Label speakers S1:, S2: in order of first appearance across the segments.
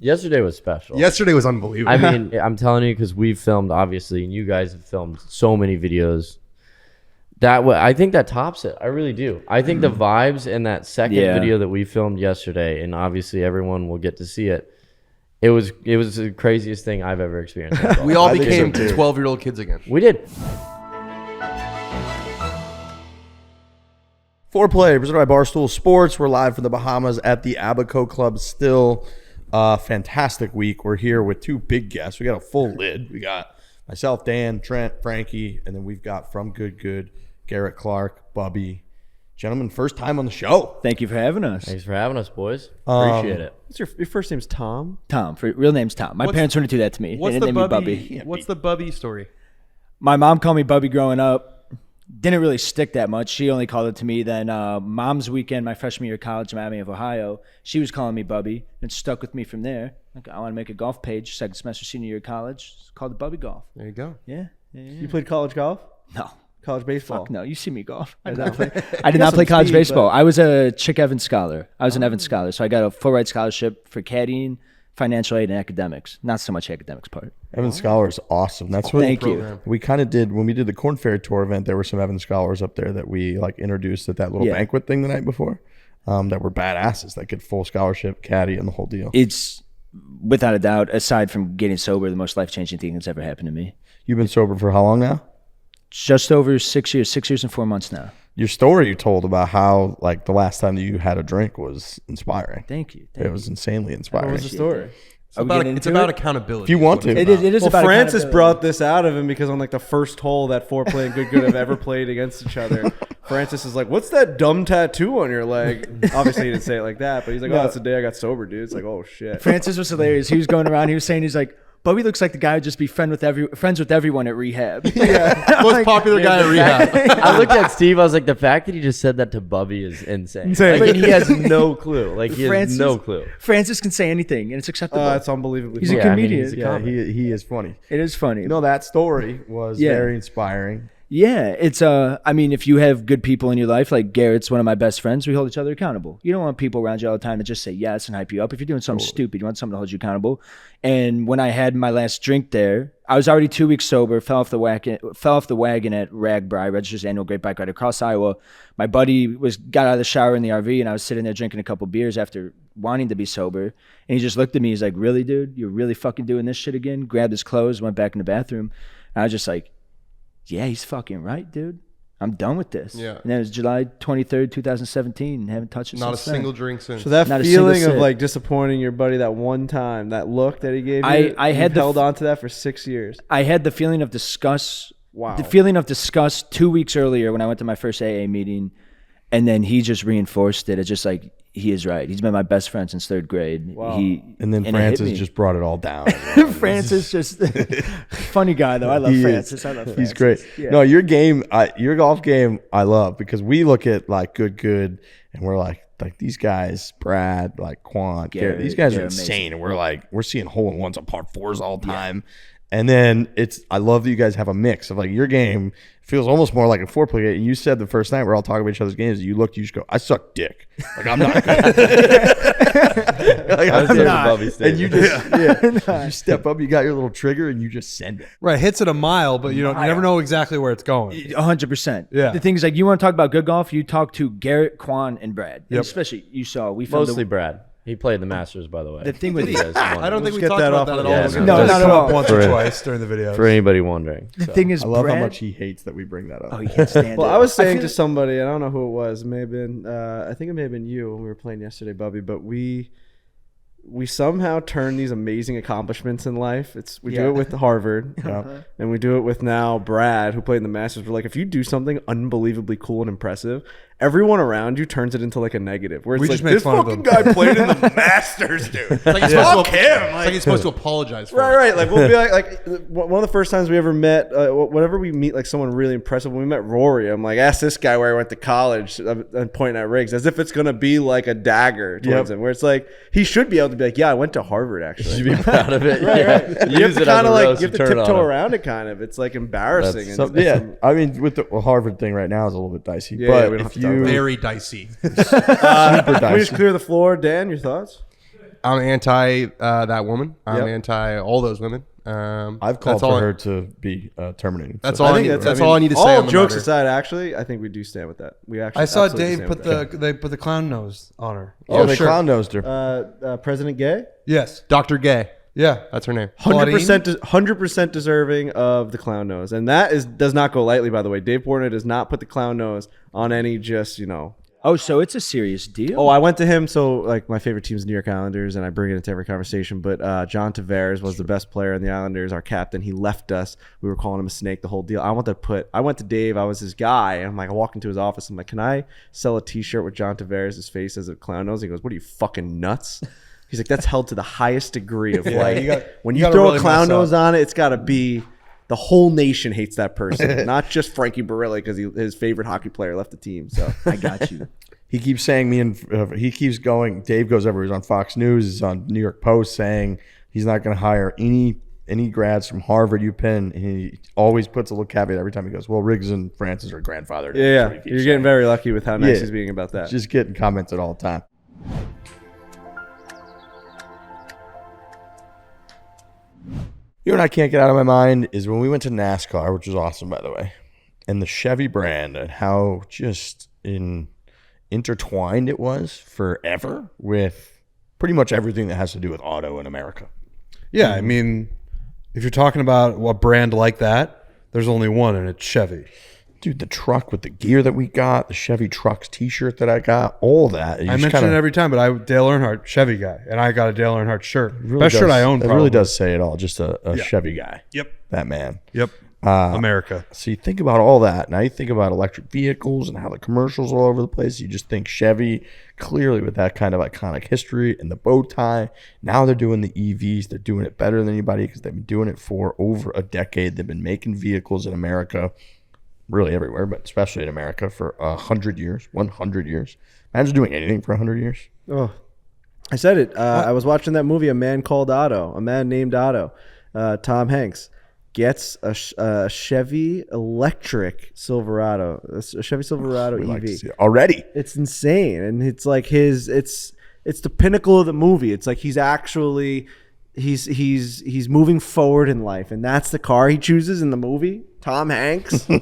S1: Yesterday was special.
S2: Yesterday was unbelievable.
S1: I mean, I'm telling you, because we've filmed, obviously, and you guys have filmed so many videos. I think that tops it. I really do. I think the vibes in that second video that we filmed yesterday, and obviously everyone will get to see it. It was the craziest thing I've ever experienced.
S2: We all became 12-year-old kids again.
S1: We did.
S3: Foreplay, presented by Barstool Sports. We're live from the Bahamas at the Abaco Club still. Fantastic week. We're here with two big guests. We got a full lid. We got myself, Dan, Trent, Frankie, and then we've got from Good, Garrett Clark Bubbie. Gentlemen, first time on the show.
S4: Thank you for having us.
S1: Thanks for having us, boys. Appreciate it.
S5: What's your first name's Tom?
S4: Tom. Real name's Tom. My parents wouldn't do that to me.
S5: What's
S4: They
S5: the
S4: named me
S5: Bubbie? What's the Bubbie story?
S4: My mom called me Bubbie growing up. Didn't really stick that much. She only called it to me. Then Mom's weekend, my freshman year of college in Miami of Ohio, she was calling me Bubbie, and it stuck with me from there. Like, I want to make a golf page, second semester, senior year of college. It's called the Bubbie Golf.
S2: There you go.
S4: Yeah.
S5: You played college golf?
S4: No.
S5: College baseball?
S4: Fuck no. You see me golf. I did not play college baseball. I was a Chick Evans scholar. I was an Evans scholar. So I got a full ride scholarship for caddying, financial aid, and academics. Not so much academics part.
S3: Evan Scholar is awesome. That's what
S4: Thank you.
S3: We kind of did when we did the Corn Fair Tour event. There were some Evan Scholars up there that we like introduced at that little banquet thing the night before. That were badasses that get full scholarship, caddy, and the whole deal.
S4: It's without a doubt, aside from getting sober, the most life-changing thing that's ever happened to me.
S3: You've been sober for how long now?
S4: Just over 6 years. 6 years and 4 months now.
S3: Your story you told about how like the last time that you had a drink was inspiring.
S4: Thank you.
S3: It was insanely inspiring.
S5: What was the story?
S2: It's about accountability.
S3: If you want to.
S4: It is
S5: Well,
S4: about
S5: Francis brought this out of him because on like the first hole that Foreplay and Good have ever played against each other, Francis is like, "What's that dumb tattoo on your leg?" Obviously, he didn't say it like that, but he's like, "Oh, it's the day I got sober, dude." It's like, "Oh shit."
S4: Francis was hilarious. He was going around. He was saying, he's like, Bubbie looks like the guy who'd just be friends with everyone at rehab.
S2: Yeah, most popular guy at rehab.
S1: I looked at Steve. I was like, the fact that he just said that to Bubbie is insane. Like, and he has no clue. Like he has no clue.
S4: Francis can say anything, and it's acceptable.
S5: It's unbelievably.
S4: He's
S5: funny.
S4: a comedian.
S1: he's a
S3: Yeah, he is funny.
S4: It is funny.
S3: You know, that story was very inspiring.
S4: Yeah, it's I mean, if you have good people in your life, like Garrett's one of my best friends, we hold each other accountable. You don't want people around you all the time to just say yes and hype you up. If you're doing something stupid, you want someone to hold you accountable. And when I had my last drink there, I was already 2 weeks sober, fell off the wagon at Ragbri, registered annual great bike ride across Iowa. My buddy got out of the shower in the RV, and I was sitting there drinking a couple beers after wanting to be sober. And he just looked at me. He's like, "Really, dude? You're really fucking doing this shit again?" Grabbed his clothes, went back in the bathroom. And I was just like, yeah, he's fucking right, dude. I'm done with this.
S2: Yeah.
S4: And then it was July 23rd, 2017. Haven't touched it
S2: Not a
S4: since then.
S2: single drink since.
S5: So that
S4: Not a single
S5: feeling of
S4: sip.
S5: like disappointing your buddy that one time, that look that he gave you,
S4: I had
S5: held on to that for 6 years.
S4: I had the feeling of disgust.
S5: Wow.
S4: The feeling of disgust 2 weeks earlier when I went to my first AA meeting, and then he just reinforced it. It's just like, he is right. He's been my best friend since third grade.
S5: Wow.
S3: And then Francis just brought it all down.
S4: Francis just funny guy though. I love Francis. I love Francis.
S3: He's great.
S4: Yeah.
S3: No, your golf game, I love because we look at like good, and we're like these guys, Brad, like Quan, Garrett, these guys are insane,
S4: amazing.
S3: and we're seeing hole in ones on par fours all the time. And then I love that you guys have a mix of like your game feels almost more like a foreplay game. You said the first night we're all talking about each other's games. You just go, I suck dick. Like I'm not. I'm not. And you just you step up, you got your little trigger, and you just send it.
S6: Right, hits it a mile, but you never know exactly where it's going.
S4: 100%.
S6: Yeah.
S4: The thing is, like, you want to talk about good golf, you talk to Garrett, Quan, and Brad. And especially, we filmed
S1: Mostly Brad. He played the Masters, by the way.
S4: The thing with
S2: I don't think we
S5: get
S2: talked
S5: that
S2: about
S5: off
S2: that
S5: of
S2: at all.
S5: the-
S4: No, not at all.
S6: Once or twice during the video.
S1: For anybody wondering.
S4: The thing is,
S3: I love
S4: Brad,
S3: how much he hates that we bring that up.
S4: Oh, he can't stand
S5: Well,
S4: it.
S5: I was saying
S4: feel-
S5: to somebody, I don't know who it was. It may have been, I think it may have been you when we were playing yesterday, Bubbie. But we somehow turn these amazing accomplishments in life. We do it with Harvard, and we do it with now Brad, who played in the Masters. We're like, if you do something unbelievably cool and impressive, everyone around you turns it into like a negative. Where it's
S6: We
S5: like,
S6: just make
S5: this
S6: fun of
S5: fucking
S6: them.
S5: guy played in the Masters, dude.
S2: It's like he's supposed to apologize for it.
S5: Right. Like we'll be like one of the first times we ever met. Whenever we meet like someone really impressive, when we met Rory, I'm like, ask this guy where I went to college, and pointing at Riggs as if it's gonna be like a dagger towards him. Where it's like he should be able to be like, yeah, I went to Harvard actually.
S1: You should be proud of it.
S5: Right. You have
S1: Use
S5: to
S1: it
S5: kind
S1: as
S5: of
S1: a
S5: like
S1: roast
S5: you have
S1: to
S5: to
S1: turn
S5: tiptoe
S1: on it.
S5: around it. Kind of, it's like embarrassing.
S3: I mean, with the Harvard thing right now is a little bit dicey.
S5: Yeah,
S3: but
S5: we don't have
S3: if
S5: to talk
S3: you
S2: Very dicey.
S3: super
S5: Can we
S3: dicey.
S5: just clear the floor, Dan? Your thoughts?
S2: I'm anti that woman. I'm
S5: Yep.
S2: anti all those women.
S3: I've called for her to be terminated.
S2: That's
S3: So-
S2: all. That's all I need to say.
S5: All
S2: on the
S5: jokes
S2: matter.
S5: aside, actually, I think we do stand with that. We actually.
S6: I saw
S5: absolutely
S6: Dave
S5: stand
S6: put
S5: with
S6: they put the clown nose on her.
S3: Oh, they
S6: sure.
S3: clown nosed her.
S5: that. President Gay.
S6: Yes.
S2: Dr. Gay.
S6: Yeah.
S2: That's her name.
S5: 100% deserving of the clown nose, and that does not go lightly. By the way, Dave Portnoy does not put the clown nose on any
S4: Oh, so it's a serious deal.
S5: Oh, I went to him. So, like, my favorite team's New York Islanders, and I bring it into every conversation. But John Tavares was the best player in the Islanders, our captain. He left us. We were calling him a snake, the whole deal. I went to Dave. I was his guy. And I'm like, I walk into his office. I'm like, can I sell a T-shirt with John Tavares' face as a clown nose? He goes, what are you, fucking nuts? He's like, that's held to the highest degree of when you
S6: gotta
S5: throw
S6: really
S5: a clown
S6: mess up.
S5: nose on it, it's got to be the whole nation hates that person, not just Frankie Barilli because his favorite hockey player left the team. So
S4: I got you.
S3: He keeps saying he keeps going. Dave goes everywhere. He's on Fox News. He's on New York Post saying he's not going to hire any grads from Harvard, UPenn. He always puts a little caveat every time he goes, well, Riggs and Francis are grandfathered.
S5: yeah,
S3: That's what he keeps
S5: you're
S3: saying.
S5: getting very lucky with how nice
S3: Yeah.
S5: he's being about that.
S3: Just getting commented all the time. You know what I can't get out of my mind is when we went to NASCAR, which was awesome, by the way, and the Chevy brand and how just intertwined it was forever with pretty much everything that has to do with auto in America.
S6: Yeah. I mean, if you're talking about a brand like that, there's only one, and it's Chevy.
S3: Dude, the truck with the gear that we got, the Chevy Trucks T-shirt that I got, all that.
S6: I mention it every time, but Dale Earnhardt, Chevy guy, and I got a Dale Earnhardt shirt. Best shirt I own.
S3: It
S6: Probably.
S3: really does say it all. Just a Chevy guy.
S6: Yep.
S3: That man.
S6: Yep. America.
S3: So you think about all that. Now you think about electric vehicles and how the commercials are all over the place. You just think Chevy, clearly with that kind of iconic history and the bow tie. Now they're doing the EVs. They're doing it better than anybody because they've been doing it for over a decade. They've been making vehicles in America, really everywhere, but especially in America for 100 years. Imagine doing anything for 100 years.
S5: Oh, I said it. I was watching that movie, A Man Named Otto. Tom Hanks gets a Chevy electric Silverado, a Chevy Silverado
S3: We
S5: EV.
S3: like to see it already.
S5: It's insane, and it's like it's the pinnacle of the movie. It's like he's moving forward in life, and that's the car he chooses in the movie. Tom Hanks.
S3: They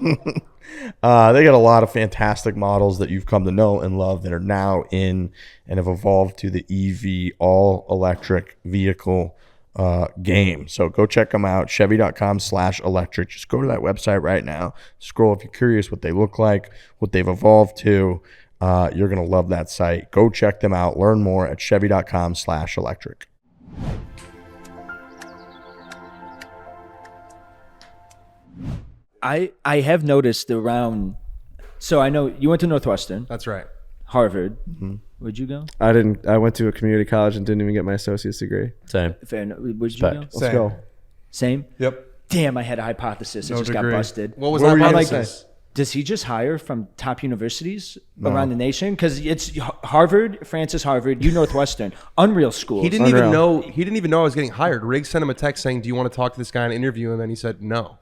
S3: got a lot of fantastic models that you've come to know and love that are now in and have evolved to the EV all electric vehicle game. So go check them out. Chevy.com/electric. Just go to that website right now. Scroll if you're curious what they look like, what they've evolved to. You're going to love that site. Go check them out. Learn more at Chevy.com/electric.
S4: I have noticed around. So I know you went to Northwestern,
S2: That's right.
S4: Harvard. Where'd you go?
S5: I didn't. I went to a community college and didn't even get my associate's degree.
S1: Same.
S4: Fair enough. Where'd you
S1: Respect.
S4: go?
S5: Let's
S6: Same.
S5: go.
S4: Same.
S6: Yep.
S4: Damn, I had a hypothesis. It
S6: No
S4: just
S6: degree.
S4: got busted.
S2: What was
S3: What
S2: that?
S3: were you
S2: about?
S3: gonna say?
S4: Does he just hire from top universities around the nation? Because it's Harvard, Francis Harvard, Northwestern, unreal schools.
S2: He didn't even
S5: Unreal.
S2: know. He didn't even know I was getting hired. Riggs sent him a text saying, "Do you want to talk to this guy and interview him?" And he said, "No."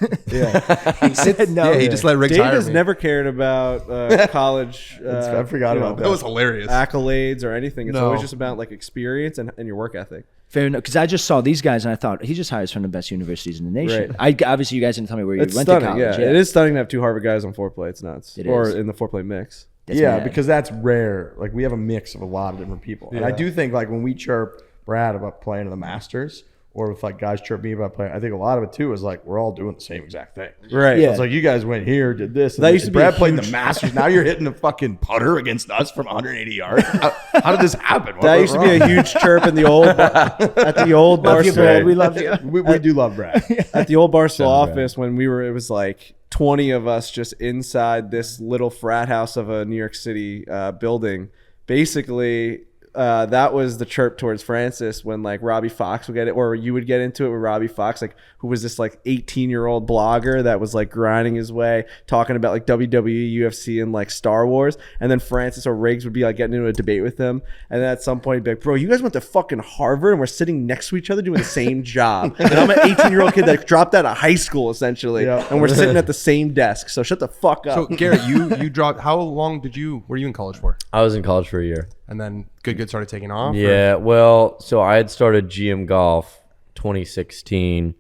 S4: He said no.
S2: Yeah, he just let Riggs
S5: Dave
S2: hire
S5: has
S2: me.
S5: never cared about college.
S3: I forgot about
S2: That
S3: that.
S2: was hilarious.
S5: accolades or anything. It's
S6: No.
S5: always just about like experience and your work ethic.
S4: Fair enough. Because I just saw these guys and I thought he just hires from the best universities in the nation. Obviously, you guys didn't tell me where you
S5: It's
S4: went
S5: stunning.
S4: to college.
S5: Yeah, it is stunning to have two Harvard guys on foreplay. It's nuts.
S4: It
S5: or
S4: is.
S5: in the foreplay mix.
S4: That's
S3: Yeah,
S4: mad.
S3: because that's rare. Like we have a mix of a lot of different people. And I do think like when we chirp Brad about playing in the Masters, or if like guys chirp me about playing, I think a lot of it too is like we're all doing the same exact thing.
S5: Right.
S4: Yeah.
S3: It's like you guys went here, did this. And
S5: That
S3: this.
S5: used to be
S3: Brad
S5: a
S3: played the
S5: huge-
S3: Masters. Now you're hitting a fucking putter against us from 180 yards. How did this happen? What
S5: That
S3: went
S5: used to be a
S3: wrong?
S5: huge chirp in the old at the old
S4: Love you,
S5: Barstool.
S4: Brad. We love you.
S3: We do love Brad.
S5: At the old Barstool
S3: Brad.
S5: office when it was like 20 of us just inside this little frat house of a New York City building. Basically, that was the chirp towards Francis when like Robbie Fox would get it, or you would get into it with Robbie Fox, like who was this like 18-year-old blogger that was like grinding his way, talking about like WWE, UFC, and like Star Wars. And then Francis or Riggs would be like getting into a debate with him. And then at some point he'd be like, bro, you guys went to fucking Harvard and we're sitting next to each other doing the same job. And I'm an 18-year-old kid that dropped out of high school essentially.
S3: Yeah.
S5: And we're sitting at the same desk. So shut the fuck
S2: So
S5: up.
S2: Garrett, you dropped. How long were you in college for?
S1: I was in college for a year.
S2: and then good started taking off?
S1: Yeah, well, so I had started GM Golf 2016,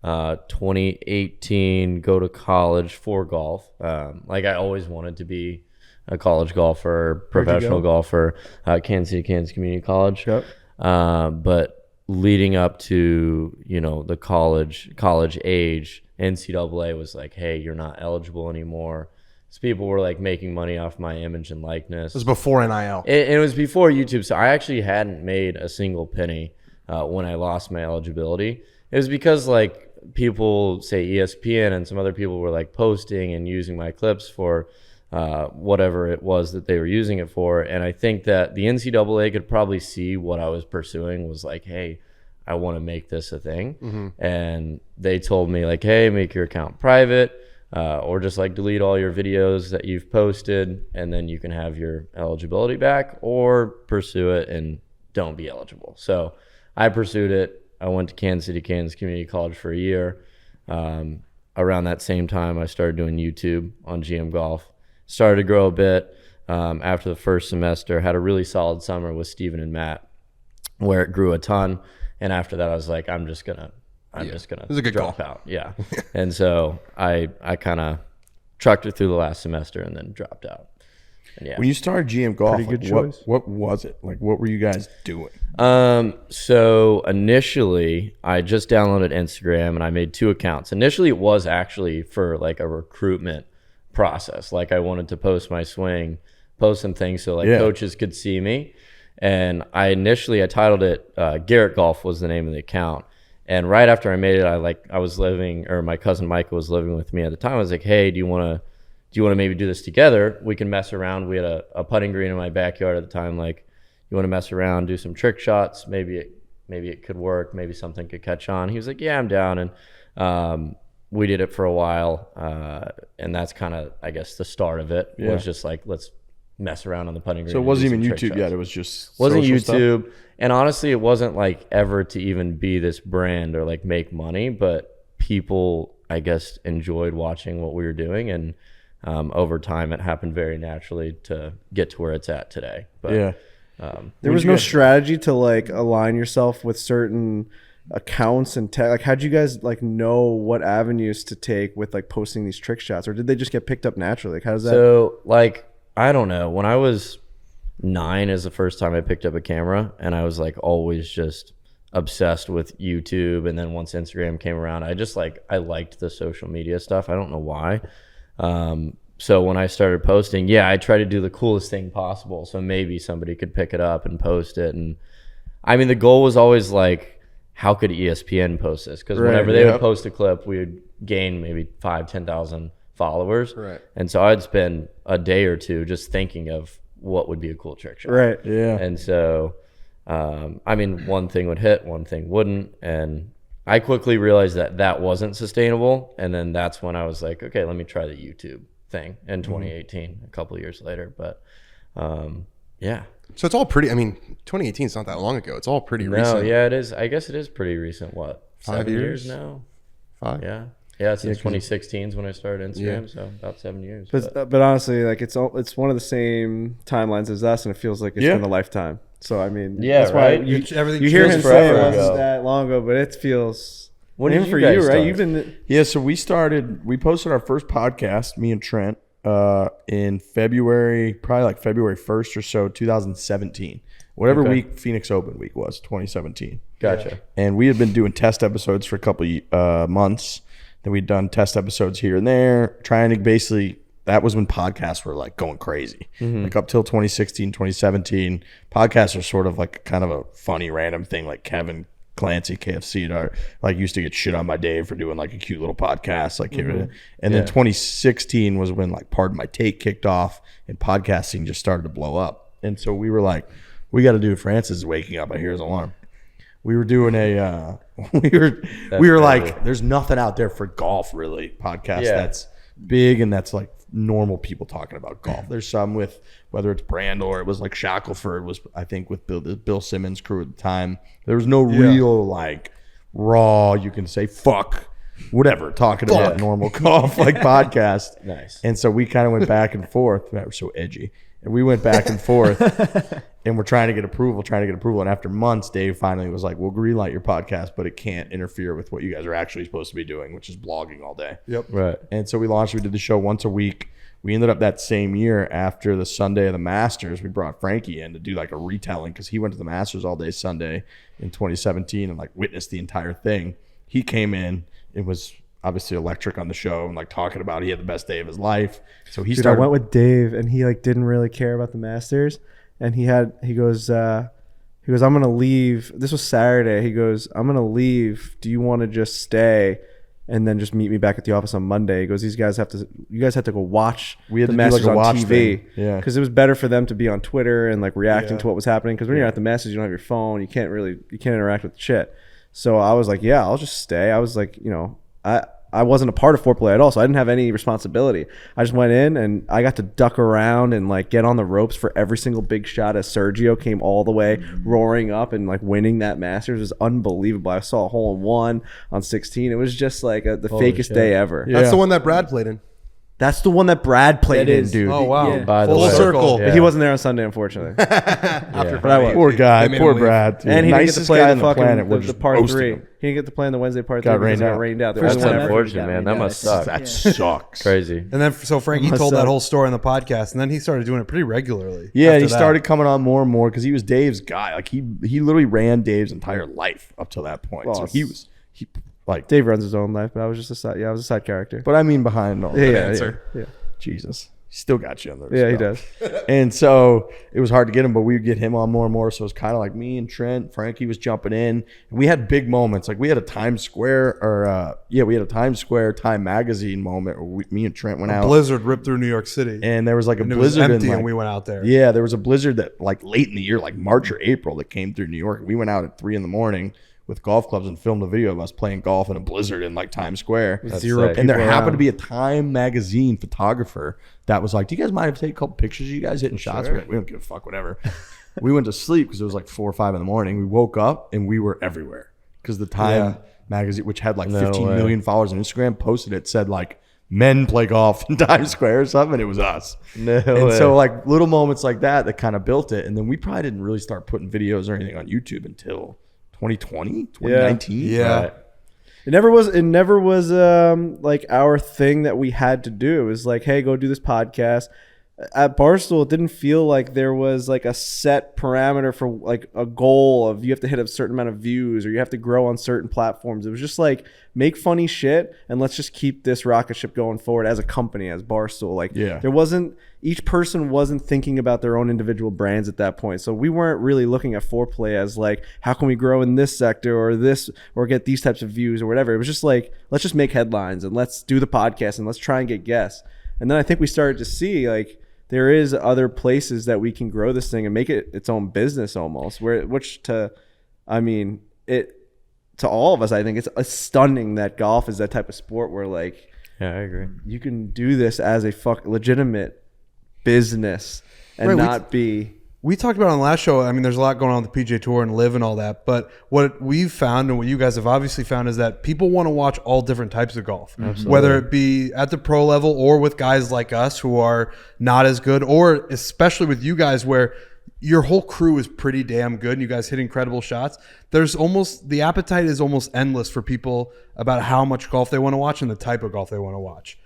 S1: 2018, go to college for golf. Like I always wanted to be a college golfer, professional golfer, Kansas City, Kansas Community College.
S5: Yep.
S1: But leading up to, the college age, NCAA was like, hey, you're not eligible anymore. So people were like making money off my image and likeness.
S2: It was before NIL.
S1: It was before YouTube. So I actually hadn't made a single penny when I lost my eligibility. It was because like people say ESPN and some other people were like posting and using my clips for whatever it was that they were using it for. And I think that the NCAA could probably see what I was pursuing was like, hey, I want to make this a thing.
S2: Mm-hmm.
S1: And they told me like, hey, make your account private. Or just like delete all your videos that you've posted and then you can have your eligibility back, or pursue it and don't be eligible. So I pursued it. I went to Kansas City, Kansas Community College for a year. Around that same time, I started doing YouTube on GM Golf. Started to grow a bit after the first semester. Had a really solid summer with Steven and Matt where it grew a ton. And after that, I was like, I'm just gonna drop out. Yeah. And so I kind of trucked it through the last semester and then dropped out. And yeah.
S3: When you started GM Golf,
S5: Pretty good
S3: like,
S5: choice.
S3: what was it? Like, what were you guys doing?
S1: So initially I just downloaded Instagram and I made 2 accounts. Initially it was actually for like a recruitment process. Like I wanted to post my swing, post some things so like coaches could see me. And I titled it, Garrett Golf was the name of the account. And right after I made it, my cousin Michael was living with me at the time. I was like, hey, do you want to maybe do this together? We can mess around. We had a putting green in my backyard at the time. Like, you want to mess around, do some trick shots? Maybe it could work. Maybe something could catch on. He was like, yeah, I'm down. And we did it for a while. And that's kind of, I guess, the start of it.
S3: Yeah.
S1: Was just like, let's mess around on the putting green.
S3: So it wasn't even
S1: YouTube
S3: YouTube yet. It was just
S1: wasn't
S3: social
S1: YouTube.
S3: stuff?
S1: And honestly, it wasn't like ever to even be this brand or like make money, but people, I guess, enjoyed watching what we were doing. And over time, it happened very naturally to get to where it's at today. But
S3: Yeah.
S5: There was no strategy to like align yourself with certain accounts and like how'd you guys like know what avenues to take with like posting these trick shots, or did they just get picked up naturally? Like how does that?
S1: So like, I don't know. When I was 9 is the first time I picked up a camera, and I was like always just obsessed with YouTube. And then once Instagram came around, I liked the social media stuff. I don't know why. So when I started posting, I tried to do the coolest thing possible. So maybe somebody could pick it up and post it. And I mean, the goal was always like, how could ESPN post this? Because whenever they would post a clip, we would gain maybe 5,000-10,000 followers.
S2: Right.
S1: And so I'd spend a day or two just thinking of what would be a cool trick shot.
S5: Right.
S3: Yeah.
S1: And so, I mean, one thing would hit, one thing wouldn't. And I quickly realized that that wasn't sustainable. And then that's when I was like, okay, let me try the YouTube thing in 2018, a couple of years later. But yeah.
S2: So it's all pretty, I mean, 2018 is not that long ago. It's all pretty recent.
S1: No, yeah, it is. I guess it is pretty recent. What,
S2: 5
S1: 7
S2: years?
S1: years now?
S2: 5?
S1: Yeah. Yeah, since 2016 is when I started Instagram, so about 7 years.
S5: But honestly, like it's one of the same timelines as us, and it feels like it's been a lifetime. So I mean, that's why
S1: right?
S5: you
S2: Everything
S5: hear him
S2: feels
S5: say it
S1: forever
S5: wasn't
S1: ago.
S5: that long ago, but it feels.
S1: When
S5: even
S1: did
S5: for
S1: you guys
S5: you, right?
S1: start?
S5: You've been.
S3: Yeah, so we posted our first podcast, me and Trent, in February, probably like February 1st or so, 2017. Whatever week Phoenix Open week was, 2017.
S1: Gotcha.
S3: And we had been doing test episodes for a couple months. Then we'd done test episodes here and there, trying to basically, that was when podcasts were like going crazy. Like up till 2016, 2017, podcasts are sort of like kind of a funny random thing. Like Kevin Clancy, KFC, like used to get shit on by Dave for doing like a cute little podcast. Like, and then 2016 was when like Pardon My Take kicked off and podcasting just started to blow up. And so we were like, we got to do Francis is waking up. I hear his alarm. We were doing we were like, there's nothing out there for golf really podcast that's big and that's like normal people talking about golf. There's some with whether it's Brandel or it was like Shackelford was I think with Bill Simmons crew at the time. There was no real like raw, you can say fuck whatever talking about normal golf like podcast.
S1: Nice.
S3: And so we kind of went back and forth. That was so edgy. And we went back and forth. And we're trying to get approval. And after months, Dave finally was like, we'll greenlight your podcast, but it can't interfere with what you guys are actually supposed to be doing, which is blogging all day.
S2: Yep.
S1: Right.
S3: And so we did the show once a week. We ended up that same year after the Sunday of the Masters, we brought Frankie in to do like a retelling because he went to the Masters all day Sunday in 2017 and like witnessed the entire thing. He came in and was obviously electric on the show and like talking about he had the best day of his life. So he started.
S5: I went with Dave and he like didn't really care about the Masters. And he goes, I'm going to leave. This was Saturday. He goes, I'm going to leave. Do you want to just stay and then just meet me back at the office on Monday? He goes, you guys have to go watch the Masters on TV.
S3: Thing. Yeah.
S5: Because it was better for them to be on Twitter and like reacting to what was happening. Because when you're at the Masters, you don't have your phone. You can't interact with shit. So I was like, yeah, I'll just stay. I was like, I wasn't a part of foreplay at all, so I didn't have any responsibility. I just went in and I got to duck around and like get on the ropes for every single big shot as Sergio came all the way roaring up and like winning that Masters. It was unbelievable. I saw a hole in one on 16. It was just like the fakest day ever.
S3: Yeah.
S2: That's the one that Brad played in.
S5: That's the one that Brad played in, dude.
S2: Oh, wow.
S4: Yeah.
S1: By the
S2: Full
S1: way.
S2: circle.
S1: Yeah.
S5: But he wasn't there on Sunday, unfortunately.
S2: After
S5: But I was.
S3: Poor guy,
S2: They made
S3: poor
S2: him leave.
S3: Brad. Dude.
S5: And he didn't get to
S3: Nicest
S5: play
S3: guy
S5: the
S3: on the
S5: fucking
S3: planet. We're
S5: the
S3: just
S5: par
S3: roasting
S5: 3.
S3: him.
S5: He didn't get to play in the Wednesday par 3
S3: Got
S5: because
S3: rained
S5: it got
S3: out.
S5: rained out.
S1: That's
S5: Everyone ever-
S1: unfortunate, man. That must suck.
S3: That sucks.
S1: Crazy.
S6: And then so Frankie
S5: Must
S6: told that
S5: suck.
S6: whole story on the podcast, and then he started doing it pretty regularly.
S3: Yeah,
S6: after
S3: he
S6: that.
S3: started coming on more and more because he was Dave's guy. Like he literally ran Dave's entire life up to that point.
S5: Well,
S3: So he like.
S5: Dave runs his own life, but I was just a side. Yeah, I was a side character.
S3: But I mean, behind all
S5: Yeah,
S3: that.
S2: answer.
S5: yeah.
S3: Jesus, he still got you on there.
S5: Yeah, he does.
S3: And so it was hard to get him, but we would get him on more and more. So it was kind of like me and Trent. Frankie was jumping in. And we had big moments. Like we had a Times Square we had a Times Square Time Magazine moment where me and Trent went out.
S6: Blizzard ripped through New York City,
S3: And there was like a
S6: and it was
S3: blizzard
S6: empty,
S3: in
S6: and we went out there.
S3: Yeah, there was a blizzard that like late in the year, like March or April, that came through New York. We went out at 3 a.m. with golf clubs and filmed a video of us playing golf in a blizzard in like Times Square.
S5: Zero
S1: sick.
S3: And there
S5: people
S3: happened
S5: around.
S3: to be a Time Magazine photographer that was like, do you guys mind if I take a couple pictures of you guys hitting shots? We're like, we don't give a fuck, whatever. We went to sleep because it was like 4 or 5 in the morning. We woke up and we were everywhere because the Time Magazine, which had like 15
S1: way.
S3: million followers on Instagram, posted it, said like, men play golf in Times Square or something. And it was us.
S1: No
S3: And
S1: way.
S3: so like little moments like that kind of built it. And then we probably didn't really start putting videos or anything on YouTube until 2020, 2019.
S6: Yeah.
S1: Right.
S5: It never was like our thing that we had to do. It was like, hey, go do this podcast. At Barstool, it didn't feel like there was like a set parameter for like a goal of you have to hit a certain amount of views or you have to grow on certain platforms. It was just like make funny shit and let's just keep this rocket ship going forward as a company, as Barstool. Like there wasn't, each person wasn't thinking about their own individual brands at that point. So we weren't really looking at foreplay as like, how can we grow in this sector or this, or get these types of views or whatever. It was just like, let's just make headlines and let's do the podcast and let's try and get guests. And then I think we started to see like, there is other places that we can grow this thing and make it its own business almost. To all of us, I think it's stunning that golf is that type of sport where like,
S1: Yeah, I agree.
S5: you can do this as a legitimate business and not be.
S6: We talked about on the last show, I mean, there's a lot going on with the PGA Tour and LIV and all that, but what we've found and what you guys have obviously found is that people want to watch all different types of golf, whether it be at the pro level or with guys like us who are not as good, or especially with you guys where your whole crew is pretty damn good and you guys hit incredible shots. There's almost, the appetite is almost endless for people about how much golf they want to watch and the type of golf they want to watch.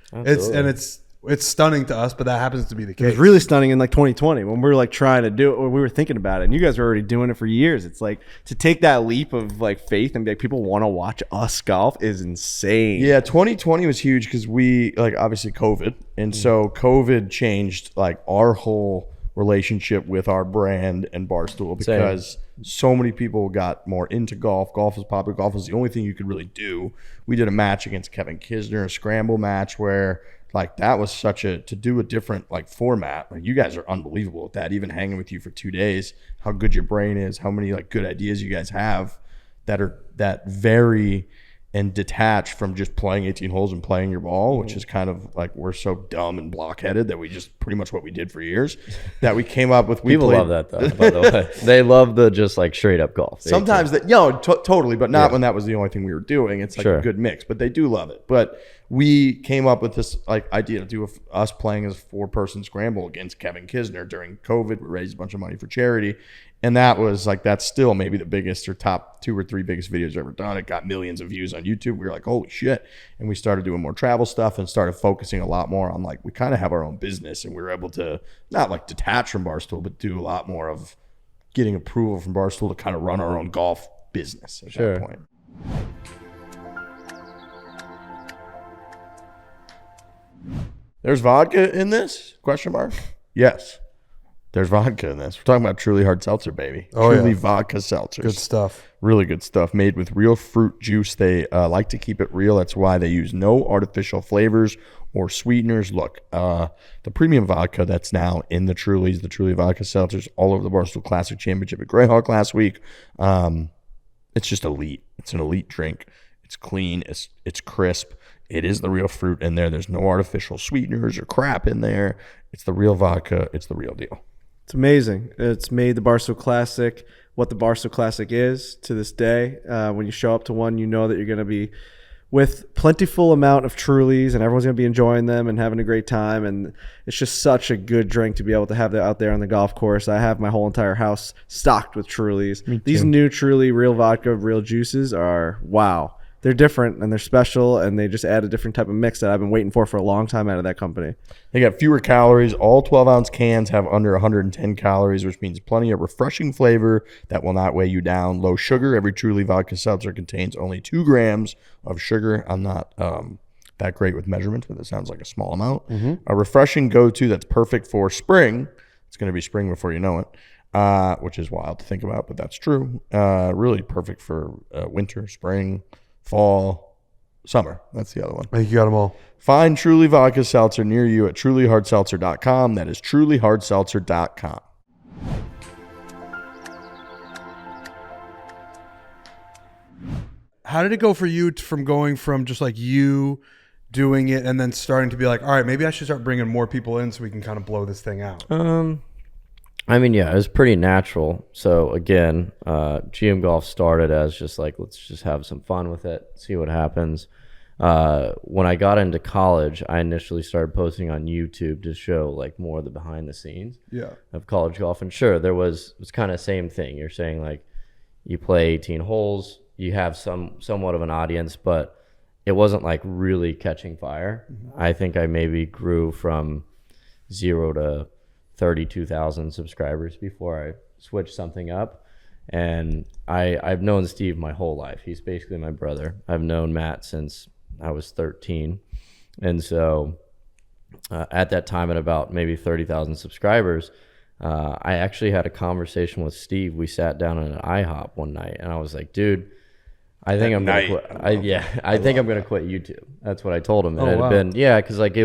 S6: It's stunning to us, but that happens to be the
S5: It was
S6: case.
S5: really stunning in like 2020 when we were like trying to do it, when we were thinking about it, and you guys were already doing it for years. It's like to take that leap of like faith and be like, people want to watch us golf is insane.
S3: Yeah, 2020 was huge because we like obviously COVID, and so COVID changed like our whole relationship with our brand and Barstool because so many people got more into golf. Golf is popular. Golf was the only thing you could really do. We did a match against Kevin Kisner, a scramble match where like that was to do a different like format. Like you guys are unbelievable at that. Even hanging with you for 2 days, how good your brain is, how many like good ideas you guys have that are that vary and detached from just playing 18 holes and playing your ball, which is kind of like we're so dumb and blockheaded that we just pretty much what we did for years that we came up with.
S1: People love that though, by the way. They love the just like straight up golf.
S3: Sometimes that, totally, but not when that was the only thing we were doing. It's like a good mix, but they do love it. But we came up with this like idea to do us playing as a 4-person scramble against Kevin Kisner during COVID. We raised a bunch of money for charity. And that was like, that's still maybe the biggest or top 2 or 3 biggest videos ever done. It got millions of views on YouTube. We were like, holy shit. And we started doing more travel stuff and started focusing a lot more on like, we kind of have our own business, and we were able to not like detach from Barstool, but do a lot more of getting approval from Barstool to kind of run our own golf business at that point. There's vodka in this? Question mark? Yes. There's vodka in this. We're talking about Truly Hard Seltzer, baby. Truly vodka seltzers.
S6: Good stuff.
S3: Really good stuff. Made with real fruit juice. They like to keep it real. That's why they use no artificial flavors or sweeteners. Look, the premium vodka that's now in the Trulies, the Truly vodka seltzers, all over the Barstool Classic Championship at Greyhawk last week. It's just elite. It's an elite drink. It's clean. It's crisp. It is the real fruit in there. There's no artificial sweeteners or crap in there. It's the real vodka. It's the real deal.
S5: It's amazing. It's made the Barstool Classic what the Barstool Classic is to this day. When you show up to one, you know that you're going to be with plentiful amount of Trulies, and everyone's going to be enjoying them and having a great time. And it's just such a good drink to be able to have that out there on the golf course. I have my whole entire house stocked with Trulies. These new Truly real vodka, real juices are wow. They're different and they're special, and they just add a different type of mix that I've been waiting for a long time out of that company.
S3: They got fewer calories. All 12-ounce cans have under 110 calories, which means plenty of refreshing flavor that will not weigh you down. Low sugar. Every Truly vodka seltzer contains only 2 grams of sugar. I'm not that great with measurements, but that sounds like a small amount. A refreshing go-to that's perfect for spring. It's going to be spring before you know it, which is wild to think about, but that's true. Really perfect for winter, spring, fall, summer. That's the other one.
S6: I think you got them all.
S3: Find Truly Vodka Seltzer near you at trulyhardseltzer.com. That is trulyhardseltzer.com.
S6: How did it go for you from going from just like you doing it and then starting to be like, all right, maybe I should start bringing more people in so we can kind of blow this thing out?
S1: I mean, yeah, it was pretty natural. So again, GM Golf started as just like, let's just have some fun with it, see what happens. When I got into college, I initially started posting on YouTube to show like more of the behind the scenes of college golf. And sure, it was kind of same thing. You're saying like you play 18 holes, you have somewhat of an audience, but it wasn't like really catching fire. I think I maybe grew from 0 to 32,000 subscribers before I switched something up. And I've known Steve my whole life. He's basically my brother. I've known Matt since I was 13. And so at that time, at about maybe 30,000 subscribers, I actually had a conversation with Steve. We sat down in an IHOP one night, and I was like, dude, I think I'm going to quit. I think I'm going to quit YouTube. That's what I told him. And it had been, because like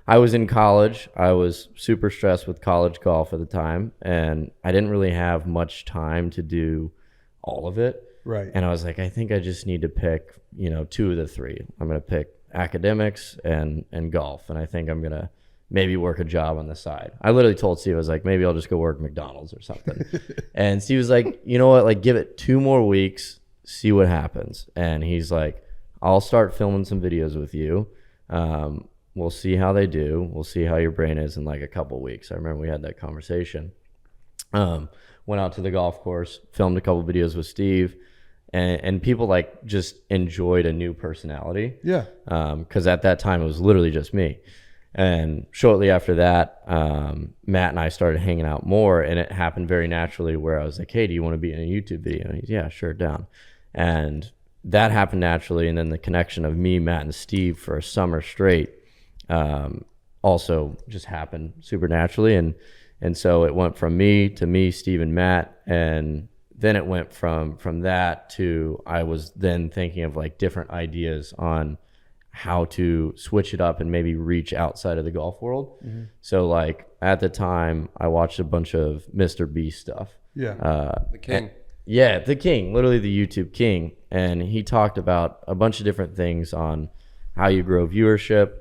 S1: I was in college. I was super stressed with college golf at the time, and I didn't really have much time to do all of it.
S6: Right.
S1: And I was like, I think I just need to pick, 2 of the 3. I'm going to pick academics and golf, and I think I'm going to maybe work a job on the side. I literally told Steve, I was like, maybe I'll just go work McDonald's or something. And Steve was like, you know what? Like, give it 2 more weeks, see what happens. And he's like, I'll start filming some videos with you. We'll see how they do. We'll see how your brain is in like a couple weeks. I remember we had that conversation. Went out to the golf course, filmed a couple videos with Steve, and people like just enjoyed a new personality.
S6: Yeah.
S1: Because at that time it was literally just me. And shortly after that, Matt and I started hanging out more, and it happened very naturally where I was like, hey, do you want to be in a YouTube video? And he's, yeah, sure, down. And that happened naturally. And then the connection of me, Matt, and Steve for a summer straight also just happened super naturally. And so it went from me to me, Steve, and Matt. And then it went from that to I was then thinking of like different ideas on how to switch it up and maybe reach outside of the golf world. So like at the time I watched a bunch of Mr. Beast stuff.
S2: The king.
S1: The king, literally the YouTube king. And he talked about a bunch of different things on how you grow viewership.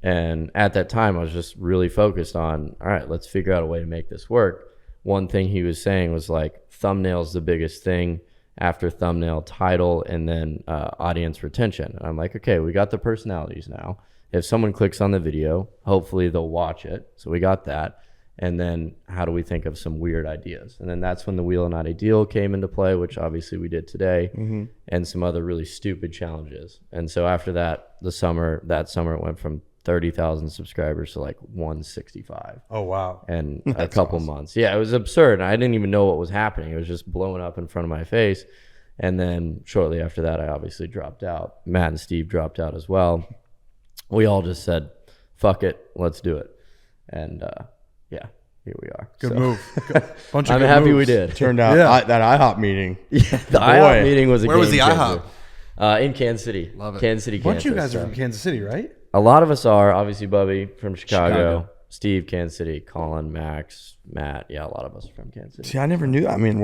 S1: And at that time I was just really focused on, all right, let's figure out a way to make this work. One thing he was saying was like thumbnails the biggest thing, after thumbnail, title, and then audience retention. And I'm like, okay, we got the personalities now. If someone clicks on the video, hopefully they'll watch it. So we got that. And then how do we think of some weird ideas? And then that's when the Wheel and Not Ideal came into play, which obviously we did today, and some other really stupid challenges. And so after that, that summer it went from 30,000 subscribers to like 165.
S6: Oh, wow.
S1: And a couple months. Yeah, it was absurd. I didn't even know what was happening. It was just blowing up in front of my face. And then shortly after that, I obviously dropped out. Matt and Steve dropped out as well. We all just said, fuck it, let's do it. And yeah, here we are.
S6: Good
S1: So,
S6: move. Bunch of
S1: I'm
S6: good
S1: happy we
S6: moves.
S1: did.
S3: Turned out that IHOP meeting.
S1: The IHOP meeting was a
S2: Where was the
S1: game
S2: IHOP?
S1: changer. In Kansas City.
S2: Love it.
S1: Kansas City,
S6: A bunch
S1: Kansas.
S6: of you guys are
S1: so.
S6: from Kansas City, right?
S1: A lot of us are. Obviously, Bubbie from Chicago. Steve, Kansas City. Colin, Max, Matt. Yeah, a lot of us are from Kansas City.
S3: See, I never knew that. I mean,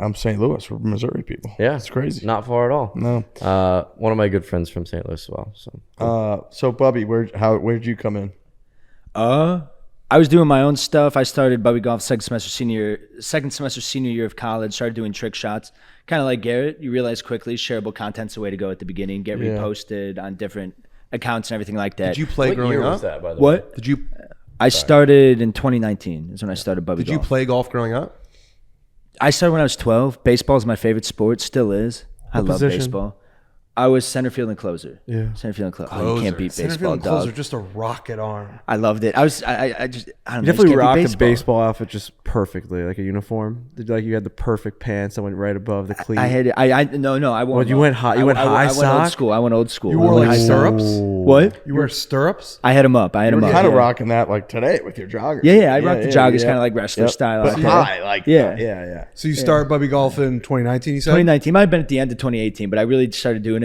S3: I'm St. Louis. We're Missouri people.
S1: Yeah.
S3: It's crazy.
S1: Not far at all.
S3: No.
S1: One of my good friends from St. Louis as well.
S3: So Bubbie, where'd you come in?
S4: I was doing my own stuff. I started Bubbie Golf second semester senior year of college. Started doing trick shots, kind of like Garrett. You realize quickly shareable content's the way to go at the beginning. Get reposted on different accounts and everything like that.
S2: Did you play
S1: What
S2: growing
S1: year
S2: up?
S1: was that, by the way?
S4: What?
S2: Did you
S4: I started in 2019. Is when I started Bubbie
S2: did you
S4: Golf.
S2: play golf growing up?
S4: I started when I was 12. Baseball is my favorite sport. Still is. I love
S5: position?
S4: baseball. I was center field and closer.
S5: Yeah.
S4: Center field and closer. Oh, you can't beat
S6: Center
S4: baseball,
S6: field and closer,
S4: dog.
S6: just a rocket arm.
S4: I loved it. I just, I don't know.
S5: You
S4: just
S5: definitely
S4: can't
S5: rocked
S4: beat
S5: the baseball outfit just perfectly, like a uniform. Like you had the perfect pants that went right above the cleat.
S4: I had it. No. I wore.
S5: Well, you went high. You went high
S4: I went old
S5: sock?
S4: school. I went old school.
S6: You
S4: I
S6: wore
S4: went
S6: like
S4: high-
S6: stirrups?
S4: What?
S6: You wear stirrups?
S4: I had them up.
S3: You're kind of
S4: yeah.
S3: rocking that like today with your joggers.
S4: Yeah. I rocked the joggers, kind of like wrestler style.
S3: But
S4: out there.
S3: high, like
S4: Yeah.
S3: yeah.
S6: So you started Bubbie Golf in 2019, you said?
S4: 2019 might have been at the end of 2018, but I really started doing it.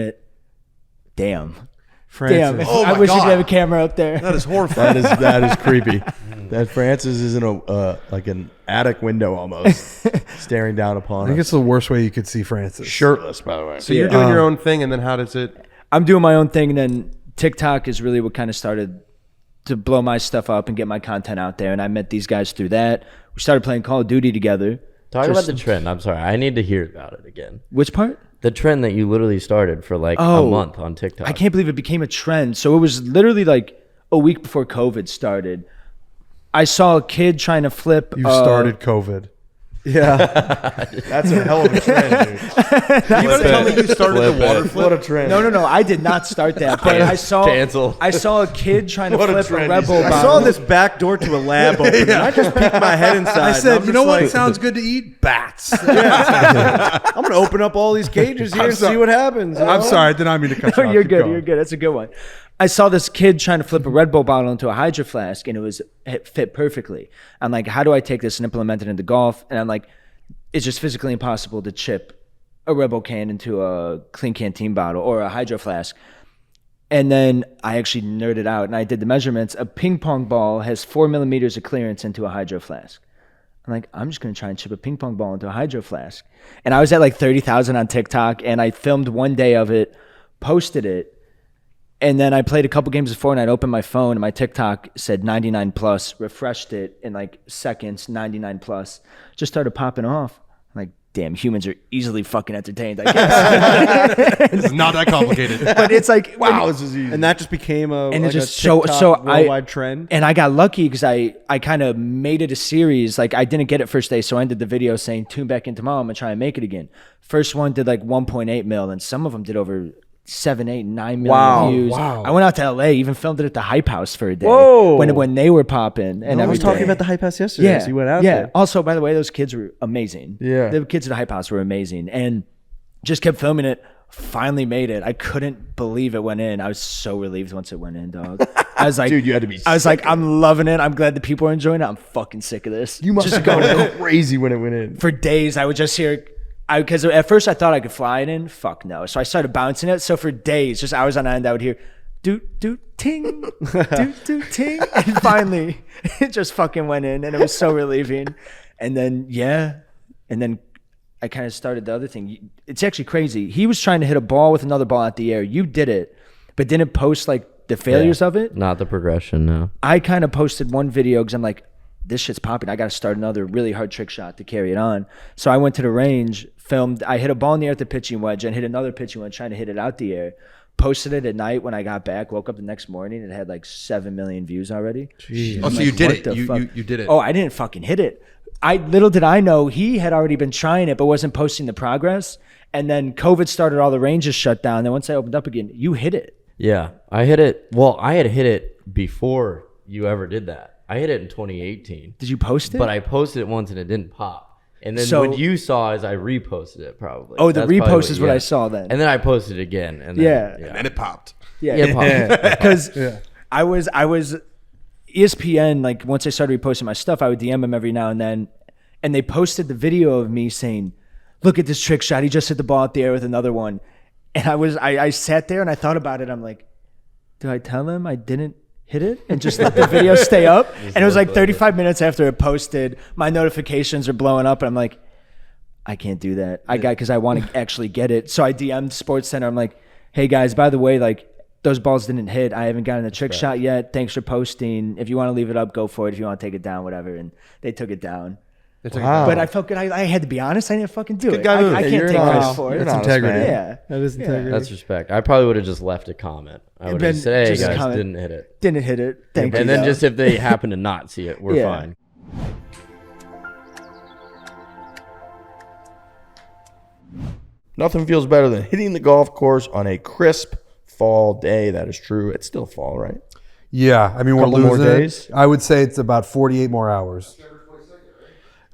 S4: Damn.
S5: Francis.
S6: Oh
S4: I
S6: my
S4: wish you
S6: God.
S4: could have a camera up there.
S6: That is horrifying.
S3: that is creepy. That Francis is in a like an attic window almost, staring down
S6: I
S3: upon
S6: think
S3: us.
S6: it's the worst way you could see Francis.
S3: Shirtless, by the way.
S2: So you're doing your own thing, and then how does it?
S4: I'm doing my own thing, and then TikTok is really what kind of started to blow my stuff up and get my content out there. And I met these guys through that. We started playing Call of Duty together.
S1: Talk about the trend. I'm sorry. I need to hear about it again.
S4: Which part?
S1: The trend that you literally started for like a month on TikTok.
S4: I can't believe it became a trend. So it was literally like a week before COVID started. I saw a kid trying to flip.
S6: You started COVID.
S5: Yeah.
S3: That's a hell of a trend, dude.
S2: You want to tell me you started the water flip?
S3: What a trend.
S4: No. I did not start that. But I saw
S1: Cancel.
S4: I saw a kid trying to
S3: What a
S4: flip a
S3: trend,
S4: Red
S3: he
S4: Bull
S3: said.
S5: I
S4: bottle.
S5: saw this back door to a lab open. And I just peeked my head inside.
S6: I
S5: and
S6: said,
S5: I'm
S6: you know
S5: just
S6: what
S5: like,
S6: sounds good to eat? Bats.
S5: I'm gonna open up all these cages here and see what happens. you
S6: I'm
S5: know?
S6: sorry. I did not mean to cut you off.
S4: You're
S6: Keep
S4: good.
S6: going.
S4: You're good. That's a good one. I saw this kid trying to flip a Red Bull bottle into a Hydro Flask, and it fit perfectly. I'm like, how do I take this and implement it into golf? And I'm like, it's just physically impossible to chip a Red Bull can into a clean canteen bottle or a Hydro Flask. And then I actually nerded out, and I did the measurements. A ping pong ball has 4 millimeters of clearance into a Hydro Flask. I'm like, I'm just going to try and chip a ping pong ball into a Hydro Flask. And I was at like 30,000 on TikTok, and I filmed one day of it, posted it, and then I played a couple games of Fortnite, opened my phone, and my TikTok said 99 plus, refreshed it in like seconds, 99 plus, just started popping off. I'm like, damn, humans are easily fucking entertained, I guess.
S2: It's not that complicated.
S4: But it's like,
S3: Wow, this is easy.
S5: And that just became a
S4: And
S5: like
S4: it just
S5: a
S4: so
S5: TikTok
S4: I
S5: worldwide trend.
S4: And I got lucky because I kind of made it a series. Like I didn't get it first day, so I ended the video saying, tune back in tomorrow, I'm gonna try and make it again. First one did like 1.8 mil, and some of them did over 7, 8, 9 million views.
S6: wow.
S4: I went out to LA, even filmed it at the Hype House for a day.
S5: Whoa.
S4: When they were popping and
S5: I was
S4: everything.
S5: talking about the Hype House yesterday.
S4: Yeah,
S5: So you went out
S4: yeah.
S5: there.
S4: Also, by the way, those kids were amazing.
S3: Yeah.
S4: The kids at the Hype House were amazing, and just kept filming it. Finally made it. I couldn't believe it went in. I was so relieved once it went in, dog. I was like,
S3: Dude, you had to be
S4: I was
S3: sick
S4: like, I'm loving it. I'm glad the people are enjoying it. I'm fucking sick of this.
S3: You must have gone crazy when it went in.
S4: For days, I would just hear, because at first I thought I could fly it in. Fuck no. So I started bouncing it. So for days, just hours on end, I would hear, doot, doot, ting, doot, doot, ting. And finally, it just fucking went in, and it was so relieving. And then, and then I kind of started the other thing. It's actually crazy. He was trying to hit a ball with another ball at the air. You did it, but didn't post like the failures of it.
S1: Not the progression, no.
S4: I kind of posted one video because I'm like, this shit's popping. I got to start another really hard trick shot to carry it on. So I went to the range, filmed. I hit a ball in the air at the pitching wedge and hit another pitching wedge trying to hit it out the air. Posted it at night when I got back. Woke up the next morning. It had like 7 million views already.
S2: Oh, so you did it. You did it.
S4: Oh, I didn't fucking hit it. Little did I know he had already been trying it but wasn't posting the progress. And then COVID started, all the ranges shut down. Then once I opened up again, you hit it.
S1: Yeah, I hit it. Well, I had hit it before you ever did that. I hit it in 2018.
S4: Did you post it?
S1: But I posted it once and it didn't pop. And then
S4: So-
S1: what you saw is I reposted it probably.
S4: Oh, the
S1: That's probably
S4: repost is what I saw then.
S1: And then I posted it again. And then,
S4: Yeah.
S2: And it popped.
S1: Yeah, it popped.
S4: Because I was ESPN, like once I started reposting my stuff, I would DM them every now and then, and they posted the video of me saying, look at this trick shot, he just hit the ball out the air with another one. And I sat there and I thought about it. I'm like, do I tell them I didn't hit it and just let the video stay up? And it was like 35 minutes after it posted, my notifications are blowing up and I'm like, I can't do that. Because I want to actually get it. So I DM'd Sports Center. I'm like, hey guys, by the way, like, those balls didn't hit. I haven't gotten a trick shot yet. Thanks for posting. If you want to leave it up, go for it. If you want to take it down, whatever. And they took it down.
S3: Wow.
S4: But I felt good. I had to be honest. I didn't fucking do it.
S3: guy move.
S4: I
S3: Yeah,
S4: can't take credit for it.
S3: That's integrity.
S4: Yeah.
S5: That is integrity.
S1: That's respect. I probably would have just left a comment. I would have
S4: Then
S1: said, hey
S4: just
S1: guys,
S4: comment.
S1: didn't hit it.
S4: Didn't hit it. Thank you.
S1: And then
S4: though.
S1: just if they happen to not see it, we're
S4: Yeah.
S1: fine.
S3: Nothing feels better than hitting the golf course on a crisp fall day. That is true. It's still fall, right?
S6: Yeah, I mean, we're
S3: Couple more
S6: losing
S3: days?
S6: it. I would say it's about 48 more hours.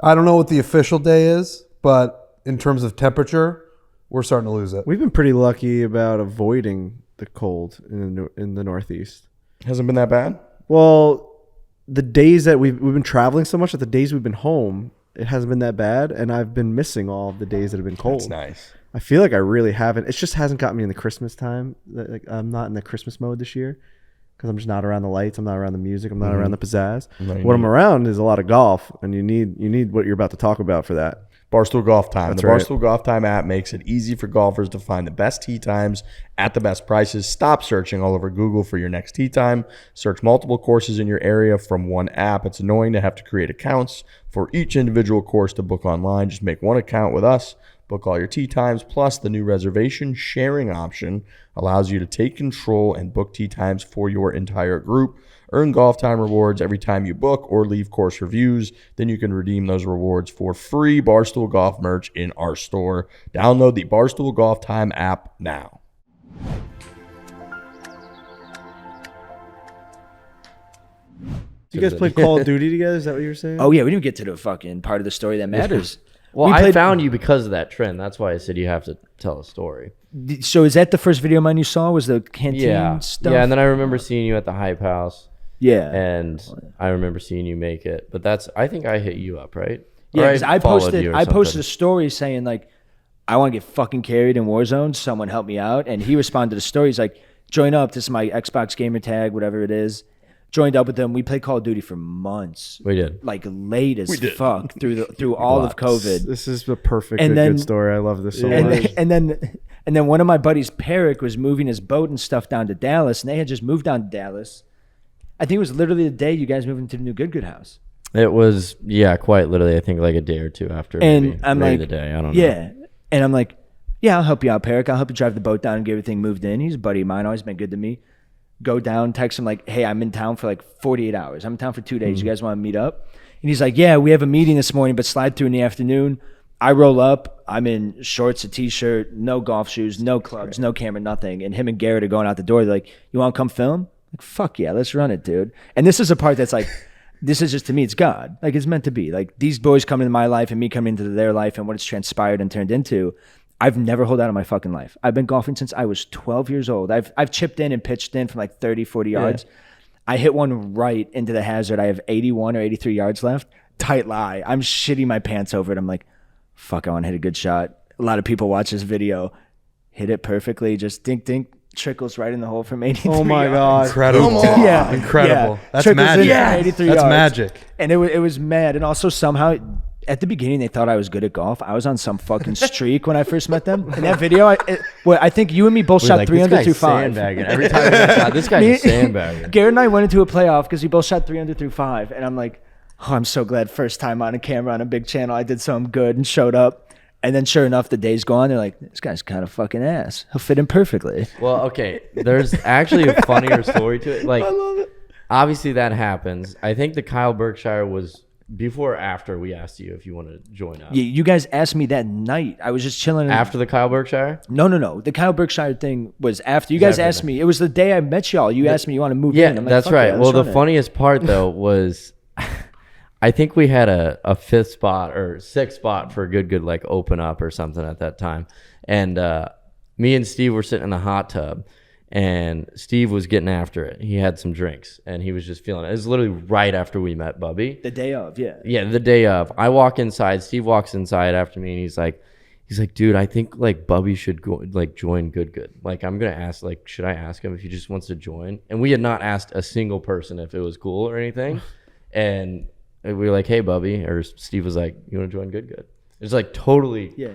S6: I don't know what the official day is, but in terms of temperature, we're starting to lose it.
S5: We've been pretty lucky about avoiding the cold in the Northeast.
S3: Hasn't been that bad.
S5: Well, the days that we've been traveling so much, that the days we've been home, it hasn't been that bad, and I've been missing all of the days that have been cold.
S3: That's nice.
S5: I feel like I really haven't. It just hasn't got me in the Christmas time. Like, I'm not in the Christmas mode this year because I'm just not around the lights. I'm not around the music. I'm not around the pizzazz. What I'm around is a lot of golf, and you need what you're about to talk about for that.
S3: Barstool Golf Time.
S5: That's
S3: the
S5: right.
S3: Barstool Golf Time app makes it easy for golfers to find the best tee times at the best prices. Stop searching all over Google for your next tee time. Search multiple courses in your area from one app. It's annoying to have to create accounts for each individual course to book online. Just make one account with us. Book all your tee times. Plus, the new reservation sharing option allows you to take control and book tee times for your entire group. Earn golf time rewards every time you book or leave course reviews. Then you can redeem those rewards for free Barstool Golf merch in our store. Download the Barstool Golf Time app now.
S5: You guys played Call of Duty together? Is that what you were saying?
S4: Oh yeah, we didn't get to the fucking part of the story that matters.
S1: Well,
S4: We
S1: I
S4: played-
S1: found you because of that trend. That's why I said you have to tell a story.
S4: So is that the first video of mine you saw? Was the canteen
S1: Yeah.
S4: stuff?
S1: Yeah, and then I remember seeing you at the Hype House,
S4: yeah.
S1: and I remember seeing you make it. But I think I hit you up, right?
S4: Yeah,
S1: Or
S4: because I
S1: followed
S4: posted
S1: you or
S4: I posted
S1: something.
S4: a story saying like, I want to get fucking carried in Warzone. Someone help me out. And he responded to the story. He's like, join up. This is my Xbox gamer tag, whatever it is. Joined up with them. We played Call of Duty for months.
S1: We did.
S4: Like late as fuck through all of COVID.
S5: This is the perfect
S4: And then-
S5: good story. I love this so
S4: And
S5: much.
S4: then one of my buddies, Peric, was moving his boat and stuff down to Dallas, and they had just moved down to Dallas. I think it was literally the day you guys moved into the new Good house.
S1: It was, yeah, quite literally, I think like a day or two after.
S4: And
S1: maybe,
S4: I'm
S1: maybe
S4: like,
S1: the day. I don't know.
S4: yeah. And I'm like, yeah, I'll help you out, Peric. I'll help you drive the boat down and get everything moved in. He's a buddy of mine, always been good to me. Go down, text him like, hey, I'm in town for like 48 hours. I'm in town for 2 days. You guys want to meet up? And he's like, yeah, we have a meeting this morning, but slide through in the afternoon. I roll up. I'm in shorts, a T-shirt, no golf shoes, no clubs, no camera, nothing. And him and Garrett are going out the door. They're like, you want to come film? Like, fuck yeah, let's run it, dude. And this is a part that's like, this is just, to me, it's God. Like, it's meant to be. Like, these boys come into my life and me coming into their life and what it's transpired and turned into. I've never held out in my fucking life. I've been golfing since I was 12 years old. I've chipped in and pitched in from like 30, 40 yards. I hit one right into the hazard. I have 81 or 83 yards left. Tight lie. I'm shitting my pants over it. I'm like, fuck, I want to hit a good shot. A lot of people watch this video. Hit it perfectly. Just dink, dink. Trickles right in the hole from 83
S5: Oh my
S4: yards.
S5: God.
S6: Incredible.
S4: Yeah.
S6: Incredible.
S4: Yeah.
S6: That's
S4: Trickles in
S6: magic.
S4: from 83
S6: That's
S4: yards.
S6: magic.
S4: And it was mad. And also somehow at the beginning they thought I was good at golf. I was on some fucking streak when I first met them. In that video, I think you and me both shot
S1: Like,
S4: 3
S1: this
S4: under
S1: guy's
S4: through 5.
S1: sandbagging. Every time we get shot, this guy's just sandbagging.
S4: Garrett and I went into a playoff because we both shot 3 under through 5. And I'm like, Oh, I'm so glad first time on a camera on a big channel I did something good and showed up. And then sure enough, the day's gone. They're like, this guy's kind of fucking ass. He'll fit in perfectly.
S1: Well, okay. There's actually a funnier story to it. Like, I love it. Obviously, that happens. I think the Kyle Berkshire was before or after we asked you if you want to join up.
S4: Yeah, you guys asked me that night. I was just chilling.
S1: After the Kyle Berkshire?
S4: No. The Kyle Berkshire thing was after. You guys asked me. It was the day I met y'all. You asked me you want to move in.
S1: Yeah,
S4: I'm like,
S1: that's
S4: fuck
S1: right.
S4: yeah,
S1: Well, the
S4: let's run it.
S1: funniest part, though, was I think we had a fifth spot or sixth spot for Good like open up or something at that time. And me and Steve were sitting in the hot tub. And Steve was getting after it. He had some drinks, and he was just feeling it. It was literally right after we met Bubbie.
S4: The day of, yeah.
S1: Yeah, the day of. I walk inside. Steve walks inside after me, and he's like, dude, I think like Bubbie should go like join Good. Like I'm gonna ask, like, should I ask him if he just wants to join? And we had not asked a single person if it was cool or anything. And we were like, hey, Bubbie, or Steve was like, you want to join Good? It's like totally.
S4: Yeah.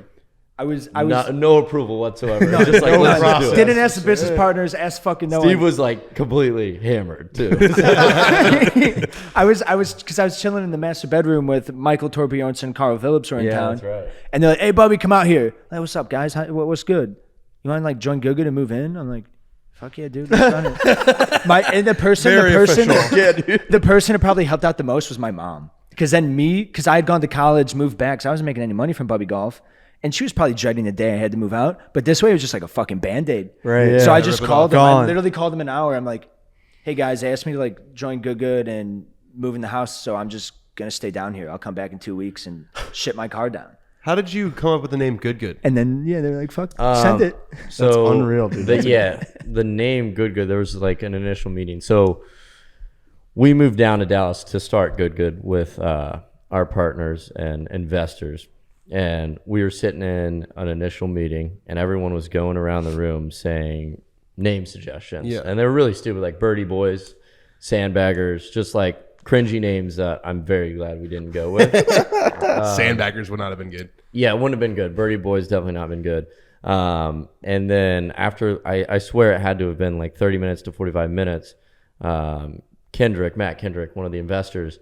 S4: I was
S1: no approval whatsoever. Just like, let's do it.
S4: Didn't ask the business partners, asked fucking no
S1: Steve
S4: one.
S1: was like completely hammered too.
S4: I was because I was chilling in the master bedroom with Michael Torbjornsson and Carl Phillips were in town.
S1: That's right.
S4: And they're like, hey, Bubbie, come out here. Like, what's up, guys? What's good? You want to like join Good and move in? I'm like, fuck yeah, dude. Let's run it. The person who probably helped out the most was my mom. Because I had gone to college, moved back, so I wasn't making any money from Bubbie Golf. And she was probably dreading the day I had to move out. But this way, it was just like a fucking Band-Aid.
S5: Right.
S4: So
S5: Yeah,
S4: I just called them.
S5: Gone.
S4: I literally called them an hour. I'm like, hey, guys, they asked me to like join Good and move in the house. So I'm just going to stay down here. I'll come back in 2 weeks and ship my car down.
S2: How did you come up with the name Good?
S4: And then, yeah, they're like, fuck, send it.
S1: So
S5: That's unreal, dude.
S1: The name Good. There was like an initial meeting. So we moved down to Dallas to start Good with our partners and investors. And we were sitting in an initial meeting, and everyone was going around the room saying name suggestions.
S2: Yeah.
S1: And they were really stupid, like Birdie Boys, Sandbaggers, just like cringy names that I'm very glad we didn't go with.
S2: Sandbaggers would not have been good.
S1: Yeah, it wouldn't have been good. Birdie Boys definitely not been good. And then after, I swear it had to have been like 30 minutes to 45 minutes, Matt Kendrick, one of the investors,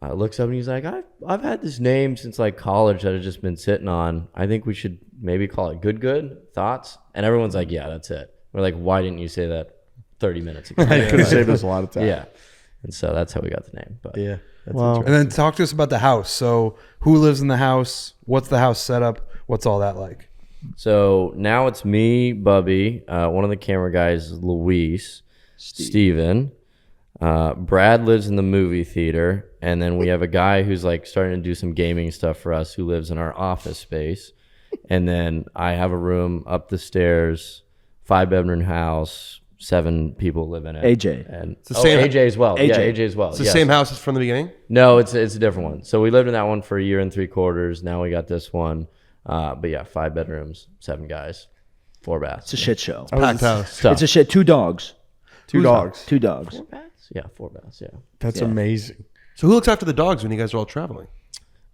S1: looks up and he's like, I've had this name since like college that I've just been sitting on. I think we should maybe call it Good. Thoughts? And everyone's like, yeah, that's it. We're like, why didn't you say that 30 minutes ago?
S3: I could have saved us a lot of time.
S1: Yeah. And so that's how we got the name. But
S3: Yeah. That's
S5: Wow.
S6: And then talk to us about the house. So who lives in the house? What's the house setup? What's all that like?
S1: So now it's me, Bubbie, one of the camera guys, Luis, Steven. Brad lives in the movie theater, and then we have a guy who's like starting to do some gaming stuff for us who lives in our office space. And then I have a room up the stairs, 5-bedroom house, 7 people live in it.
S4: AJ.
S1: And
S2: the same-
S1: AJ as well.
S4: AJ.
S1: Yeah, AJ as well.
S2: It's the
S1: yes.
S2: same house as from the beginning?
S1: No, it's a different one. So we lived in that one for 1 year and 3/4. Now we got this one. But yeah, 5 bedrooms, 7 guys, 4 baths.
S4: It's a shit show.
S2: Packed house.
S1: Stuff.
S4: It's a shit. 2 dogs.
S3: Two dogs.
S4: 2 dogs.
S1: 4 baths? Yeah, 4 baths. Yeah.
S3: That's amazing.
S2: So who looks after the dogs when you guys are all traveling?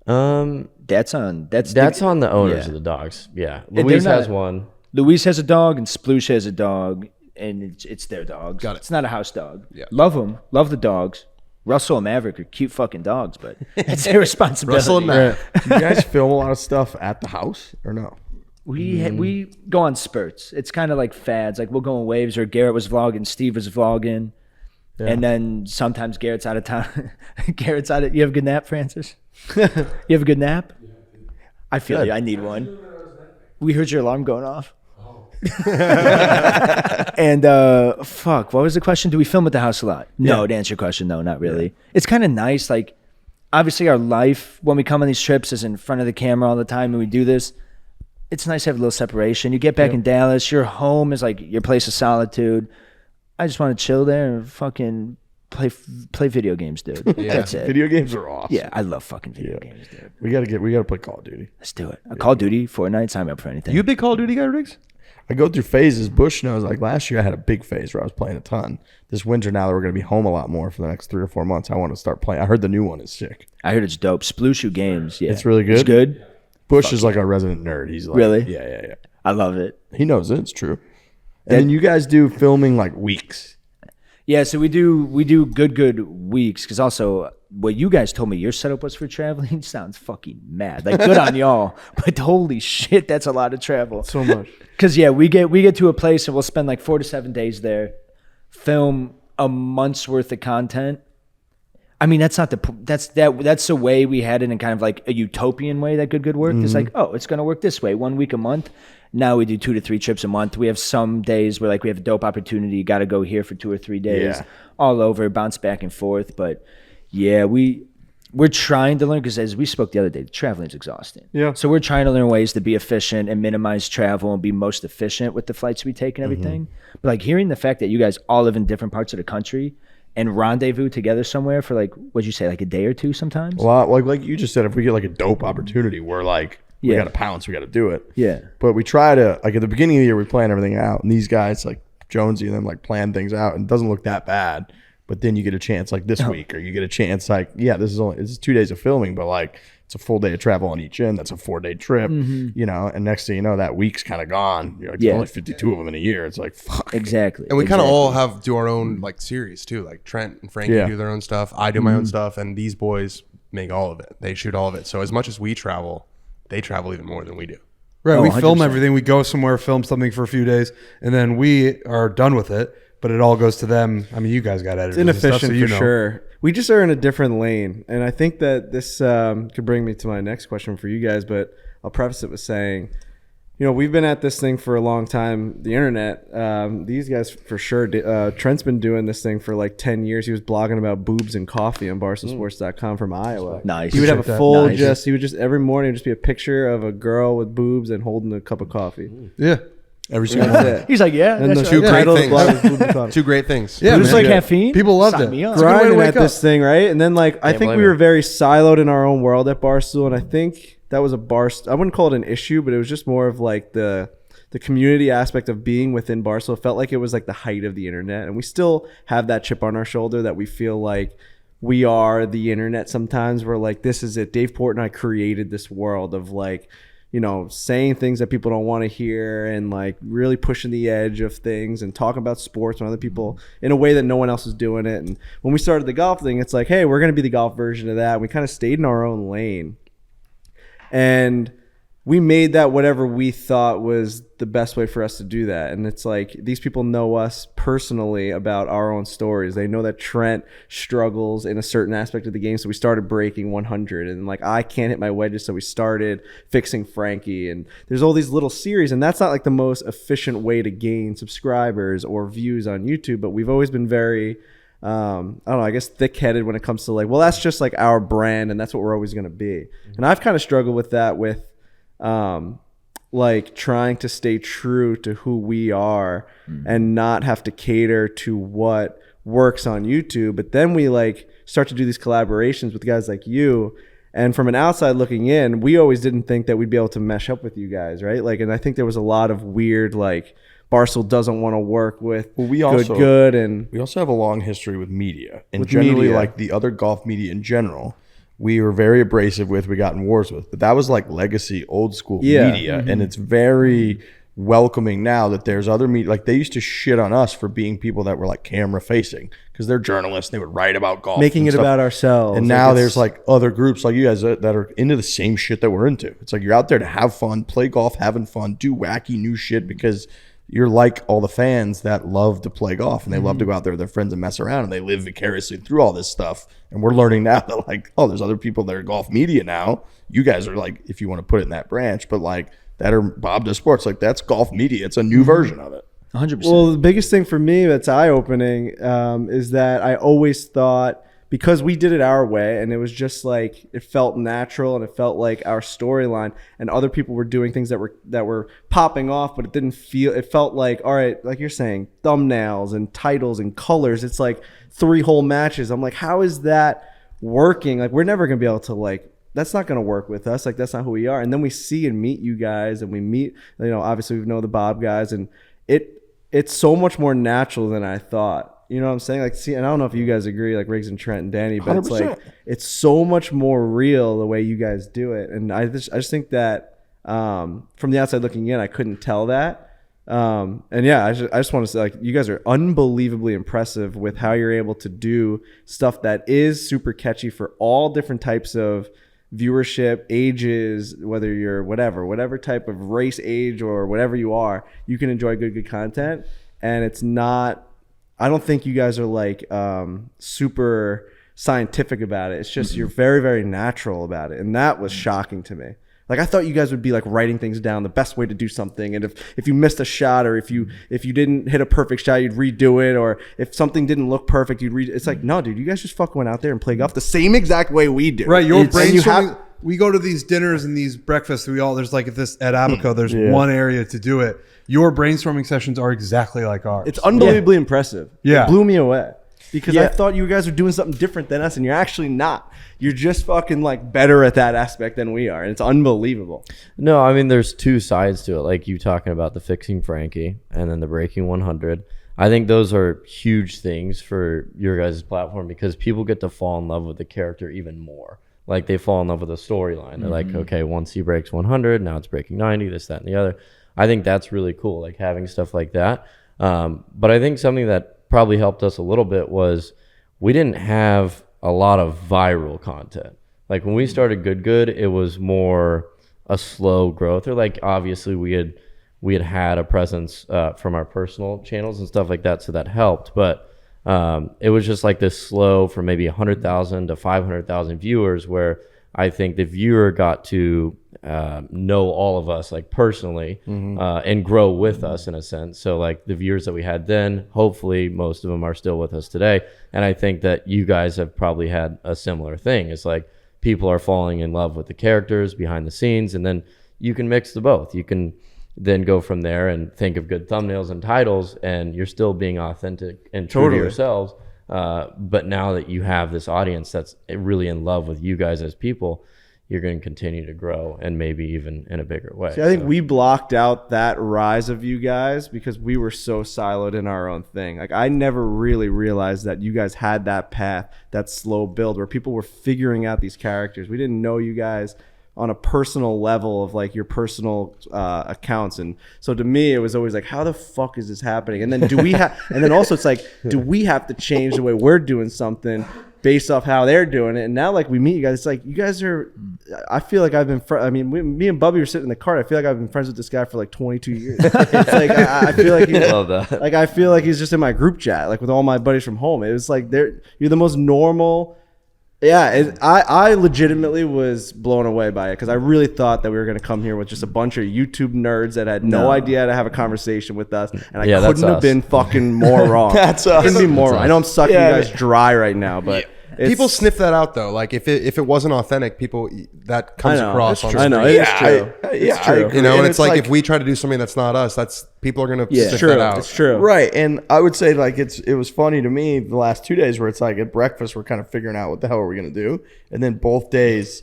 S4: That's on
S1: The owners
S4: yeah.
S1: of the dogs. Yeah,
S4: they're
S1: Luis
S4: not-
S1: has one.
S4: Luis has a dog and Sploosh has a dog, and it's their dogs.
S2: Got it.
S4: It's not a house dog.
S2: Yeah.
S4: Love them. Love the dogs. Russell and Maverick are cute fucking dogs, but it's their responsibility.
S2: Russell and Matt.
S3: Do you guys film a lot of stuff at the house or no?
S4: We go on spurts. It's kind of like fads. Like we'll go in waves. Or Garrett was vlogging, Steve was vlogging, and then sometimes Garrett's out of town. Garrett's out of. You have a good nap, Francis? You have a good nap? I feel you. I need one. We heard your alarm going off. And fuck, what was the question? Do we film at the house a lot? No, to answer your question, no, not really. It's kind of nice. Like, obviously, our life when we come on these trips is in front of the camera all the time, and we do this. It's nice to have a little separation. You get back in Dallas, your home is like your place of solitude. I just want to chill there and fucking play video games, dude. That's it.
S3: Video games are awesome.
S4: Yeah, I love fucking video games, dude.
S3: We gotta play Call of Duty.
S4: Let's do it. Call of Duty, Fortnite, sign me up for anything.
S2: You a big Call of Duty guy, Riggs?
S3: I go through phases. Bush knows. Like last year, I had a big phase where I was playing a ton. This winter, now that we're gonna be home a lot more for the next 3 or 4 months, I want to start playing. I heard the new one is sick.
S4: I heard it's dope. Splooshu Games, yeah.
S3: It's really good?
S4: It's good?
S3: Bush is like our resident nerd. He's like,
S4: Really?
S3: Yeah.
S4: I love it.
S3: He knows it. It's true. And then you guys do filming like weeks.
S4: Yeah, so we do good weeks because also what you guys told me your setup was for traveling sounds fucking mad. Like good on y'all, but holy shit, that's a lot of travel.
S5: So much.
S4: Because yeah, we get to a place and we'll spend like 4 to 7 days there, film a month's worth of content. I mean, that's the way we had it in kind of like a utopian way that good worked. It's like, oh, it's gonna work this way, 1 week a month. Now we do 2 to 3 trips a month. We have some days where like we have a dope opportunity, got to go here for 2 or 3 days, all over, bounce back and forth. But yeah, we're trying to learn because as we spoke the other day, traveling is exhausting.
S5: Yeah.
S4: So we're trying to learn ways to be efficient and minimize travel and be most efficient with the flights we take and everything. But like hearing the fact that you guys all live in different parts of the country and rendezvous together somewhere for like, what'd you say, like a day or two sometimes?
S3: Well, like you just said, if we get like a dope opportunity, we're like, we got to pounce, we got to do it.
S4: Yeah.
S3: But we try to, like at the beginning of the year, we plan everything out. And these guys, like Jonesy and them, like plan things out. And it doesn't look that bad. But then you get a chance like this week, or you get a chance like, this is 2 days of filming, but like it's a full day of travel on each end. That's a 4-day trip, you know, and next thing you know, that week's kind of gone. You're like, there's only 52 of them in a year. It's like, fuck.
S4: Exactly.
S2: And we kind of all do our own like series too. Like Trent and Frankie do their own stuff. I do my own stuff. And these boys make all of it. They shoot all of it. So as much as we travel, they travel even more than we do.
S6: Right. We film
S4: 100%.
S6: everything. We go somewhere, film something for a few days, and then we are done with it. But it all goes to them. I mean, you guys got editors.
S5: It's inefficient
S6: and stuff, so
S5: for sure. We just are in a different lane. And I think that this could bring me to my next question for you guys, but I'll preface it with saying, you know, we've been at this thing for a long time, the internet. These guys for sure. Trent's been doing this thing for like 10 years. He was blogging about boobs and coffee on BarstoolSports.com from Iowa.
S4: Nice.
S5: He would have a full
S4: Nice.
S5: he would just every morning just be a picture of a girl with boobs and holding a cup of coffee.
S6: Yeah.
S3: Every single
S5: That's
S3: one.
S5: it.
S4: He's like, yeah,
S5: And
S4: that's
S5: the
S4: right.
S2: Two great
S5: title of the
S2: things.
S5: blog is boobs and coffee.
S2: Two great things.
S6: Yeah,
S4: It was
S6: man.
S4: like caffeine.
S6: People loved
S4: Sign
S6: it.
S4: me up.
S6: It's a good way to
S5: Grinding
S6: wake
S5: at this
S6: up.
S5: thing, right? And then like I think
S1: blame
S5: we were
S1: him.
S5: very siloed in our own world at Barstool, and I think that was I wouldn't call it an issue, but it was just more of like the community aspect of being within Barstool. It felt like it was like the height of the internet, and we still have that chip on our shoulder that we feel like we are the internet sometimes. We're like, this is it. Dave Port and I created this world of like, you know, saying things that people don't want to hear and like really pushing the edge of things and talking about sports and other people in a way that no one else is doing it. And when we started the golf thing, it's like, hey, we're going to be the golf version of that. We kind of stayed in our own lane. And we made that whatever we thought was the best way for us to do that. And it's like, these people know us personally about our own stories. They know that Trent struggles in a certain aspect of the game. So we started breaking 100, and like, I can't hit my wedges. So we started fixing Frankie, and there's all these little series, and that's not like the most efficient way to gain subscribers or views on YouTube, but we've always been very, I don't know, I guess thick-headed when it comes to like, well, that's just like our brand and that's what we're always going to be. And I've kind of struggled with that with, like trying to stay true to who we are and not have to cater to what works on YouTube. But then we like start to do these collaborations with guys like you. And from an outside looking in, we always didn't think that we'd be able to mesh up with you guys, right? Like, and I think there was a lot of weird, like, Barstool doesn't want to work with good, and
S3: we also have a long history with media, and
S5: With
S3: generally
S5: media.
S3: like the other golf media in general, we were very abrasive with, we got in wars with, but that was like legacy old school media. And it's very welcoming now that there's other media. Like they used to shit on us for being people that were like camera facing because they're journalists, they would write about golf,
S5: making
S3: and
S5: it
S3: stuff.
S5: about ourselves.
S3: And
S5: Like,
S3: now
S5: it's-
S3: there's like other groups like you guys that are into the same shit that we're into. It's like you're out there to have fun, play golf, having fun, do wacky new shit because you're like all the fans that love to play golf and they love to go out there with their friends and mess around, and they live vicariously through all this stuff. And we're learning now that like, oh, there's other people that are golf media now. You guys are like, if you want to put it in that branch, but like that are Bob does sports, like that's golf media. It's a new version of it.
S4: 100%.
S5: Well, the biggest thing for me that's eye-opening is that I always thought, because we did it our way and it was just like, it felt natural and it felt like our storyline, and other people were doing things that were popping off, but it felt like, all right, like you're saying, thumbnails and titles and colors. It's like 3 whole matches. I'm like, how is that working? Like, we're never going to be able to like, that's not going to work with us. Like, that's not who we are. And then we see and meet you guys, and we meet, you know, obviously we know the Bob guys, and it's so much more natural than I thought. You know what I'm saying? Like, see, and I don't know if you guys agree, like Riggs and Trent and Danny, but it's
S3: 100%.
S5: like, it's so much more real the way you guys do it. And I just think that from the outside looking in, I couldn't tell that. And yeah, I just want to say, like, you guys are unbelievably impressive with how you're able to do stuff that is super catchy for all different types of viewership, ages, whether you're whatever type of race, age, or whatever you are, you can enjoy good content. And it's not, I don't think you guys are like super scientific about it. It's just you're very, very natural about it. And that was shocking to me. Like, I thought you guys would be like writing things down, the best way to do something. And if you missed a shot, or if you didn't hit a perfect shot, you'd redo it. Or if something didn't look perfect, you'd read. It's like, no, dude, you guys just fucking went out there and played golf the same exact way we do.
S6: Right. Your brainstorming. We go to these dinners and these breakfasts. There's like this at Abaco, there's one area to do it. Your brainstorming sessions are exactly like ours.
S5: It's unbelievably impressive.
S6: Yeah.
S5: It blew me away. Because I thought you guys were doing something different than us, and you're actually not. You're just fucking like better at that aspect than we are, and it's unbelievable.
S1: No, I mean, there's two sides to it. Like you talking about the fixing Frankie and then the breaking 100. I think those are huge things for your guys' platform because people get to fall in love with the character even more. Like they fall in love with the storyline. They're like, okay, once he breaks 100, now it's breaking 90, this, that, and the other. I think that's really cool, like having stuff like that. But I think something that probably helped us a little bit was we didn't have a lot of viral content. Like when we started Good, it was more a slow growth. Or like obviously we had a presence from our personal channels and stuff like that, so that helped. But it was just like this slow from maybe 100,000 to 500,000 viewers, where I think the viewer got to know all of us like personally and grow with us in a sense. So like the viewers that we had then, hopefully most of them are still with us today. And I think that you guys have probably had a similar thing. It's like people are falling in love with the characters behind the scenes, and then you can mix the both. You can then go from there and think of good thumbnails and titles, and you're still being authentic and true to yourselves. But now that you have this audience that's really in love with you guys as people, you're going to continue to grow, and maybe even in a bigger way.
S5: See, I think we blocked out that rise of you guys because we were so siloed in our own thing. Like I never really realized that you guys had that path, that slow build where people were figuring out these characters. We didn't know you guys on a personal level of like your personal accounts. And so to me, it was always like, how the fuck is this happening? And then and then also it's like, do we have to change the way we're doing something based off how they're doing it? And now like we meet you guys, it's like you guys are, I feel like I've been, me and Bubbie were sitting in the car. I feel like I've been friends with this guy for like 22 years. It's like, I feel like
S1: Love that.
S5: Like I feel like he's just in my group chat, like with all my buddies from home. It was like, you're the most normal. Yeah, I legitimately was blown away by it because I really thought that we were going to come here with just a bunch of YouTube nerds that had no idea how to have a conversation with us, and I couldn't have been fucking more wrong.
S3: That's us.
S5: Couldn't be more wrong. I know I'm sucking you guys dry right now, but
S2: people sniff that out though. Like if it wasn't authentic, people that comes across on the
S5: I know
S2: screen.
S5: it's true. It's true.
S2: You know, and it's like if we try to do something that's not us, that's people are gonna sniff that out.
S5: It's true.
S3: Right. And I would say like it was funny to me the last 2 days where it's like at breakfast we're kind of figuring out what the hell are we gonna do, and then both days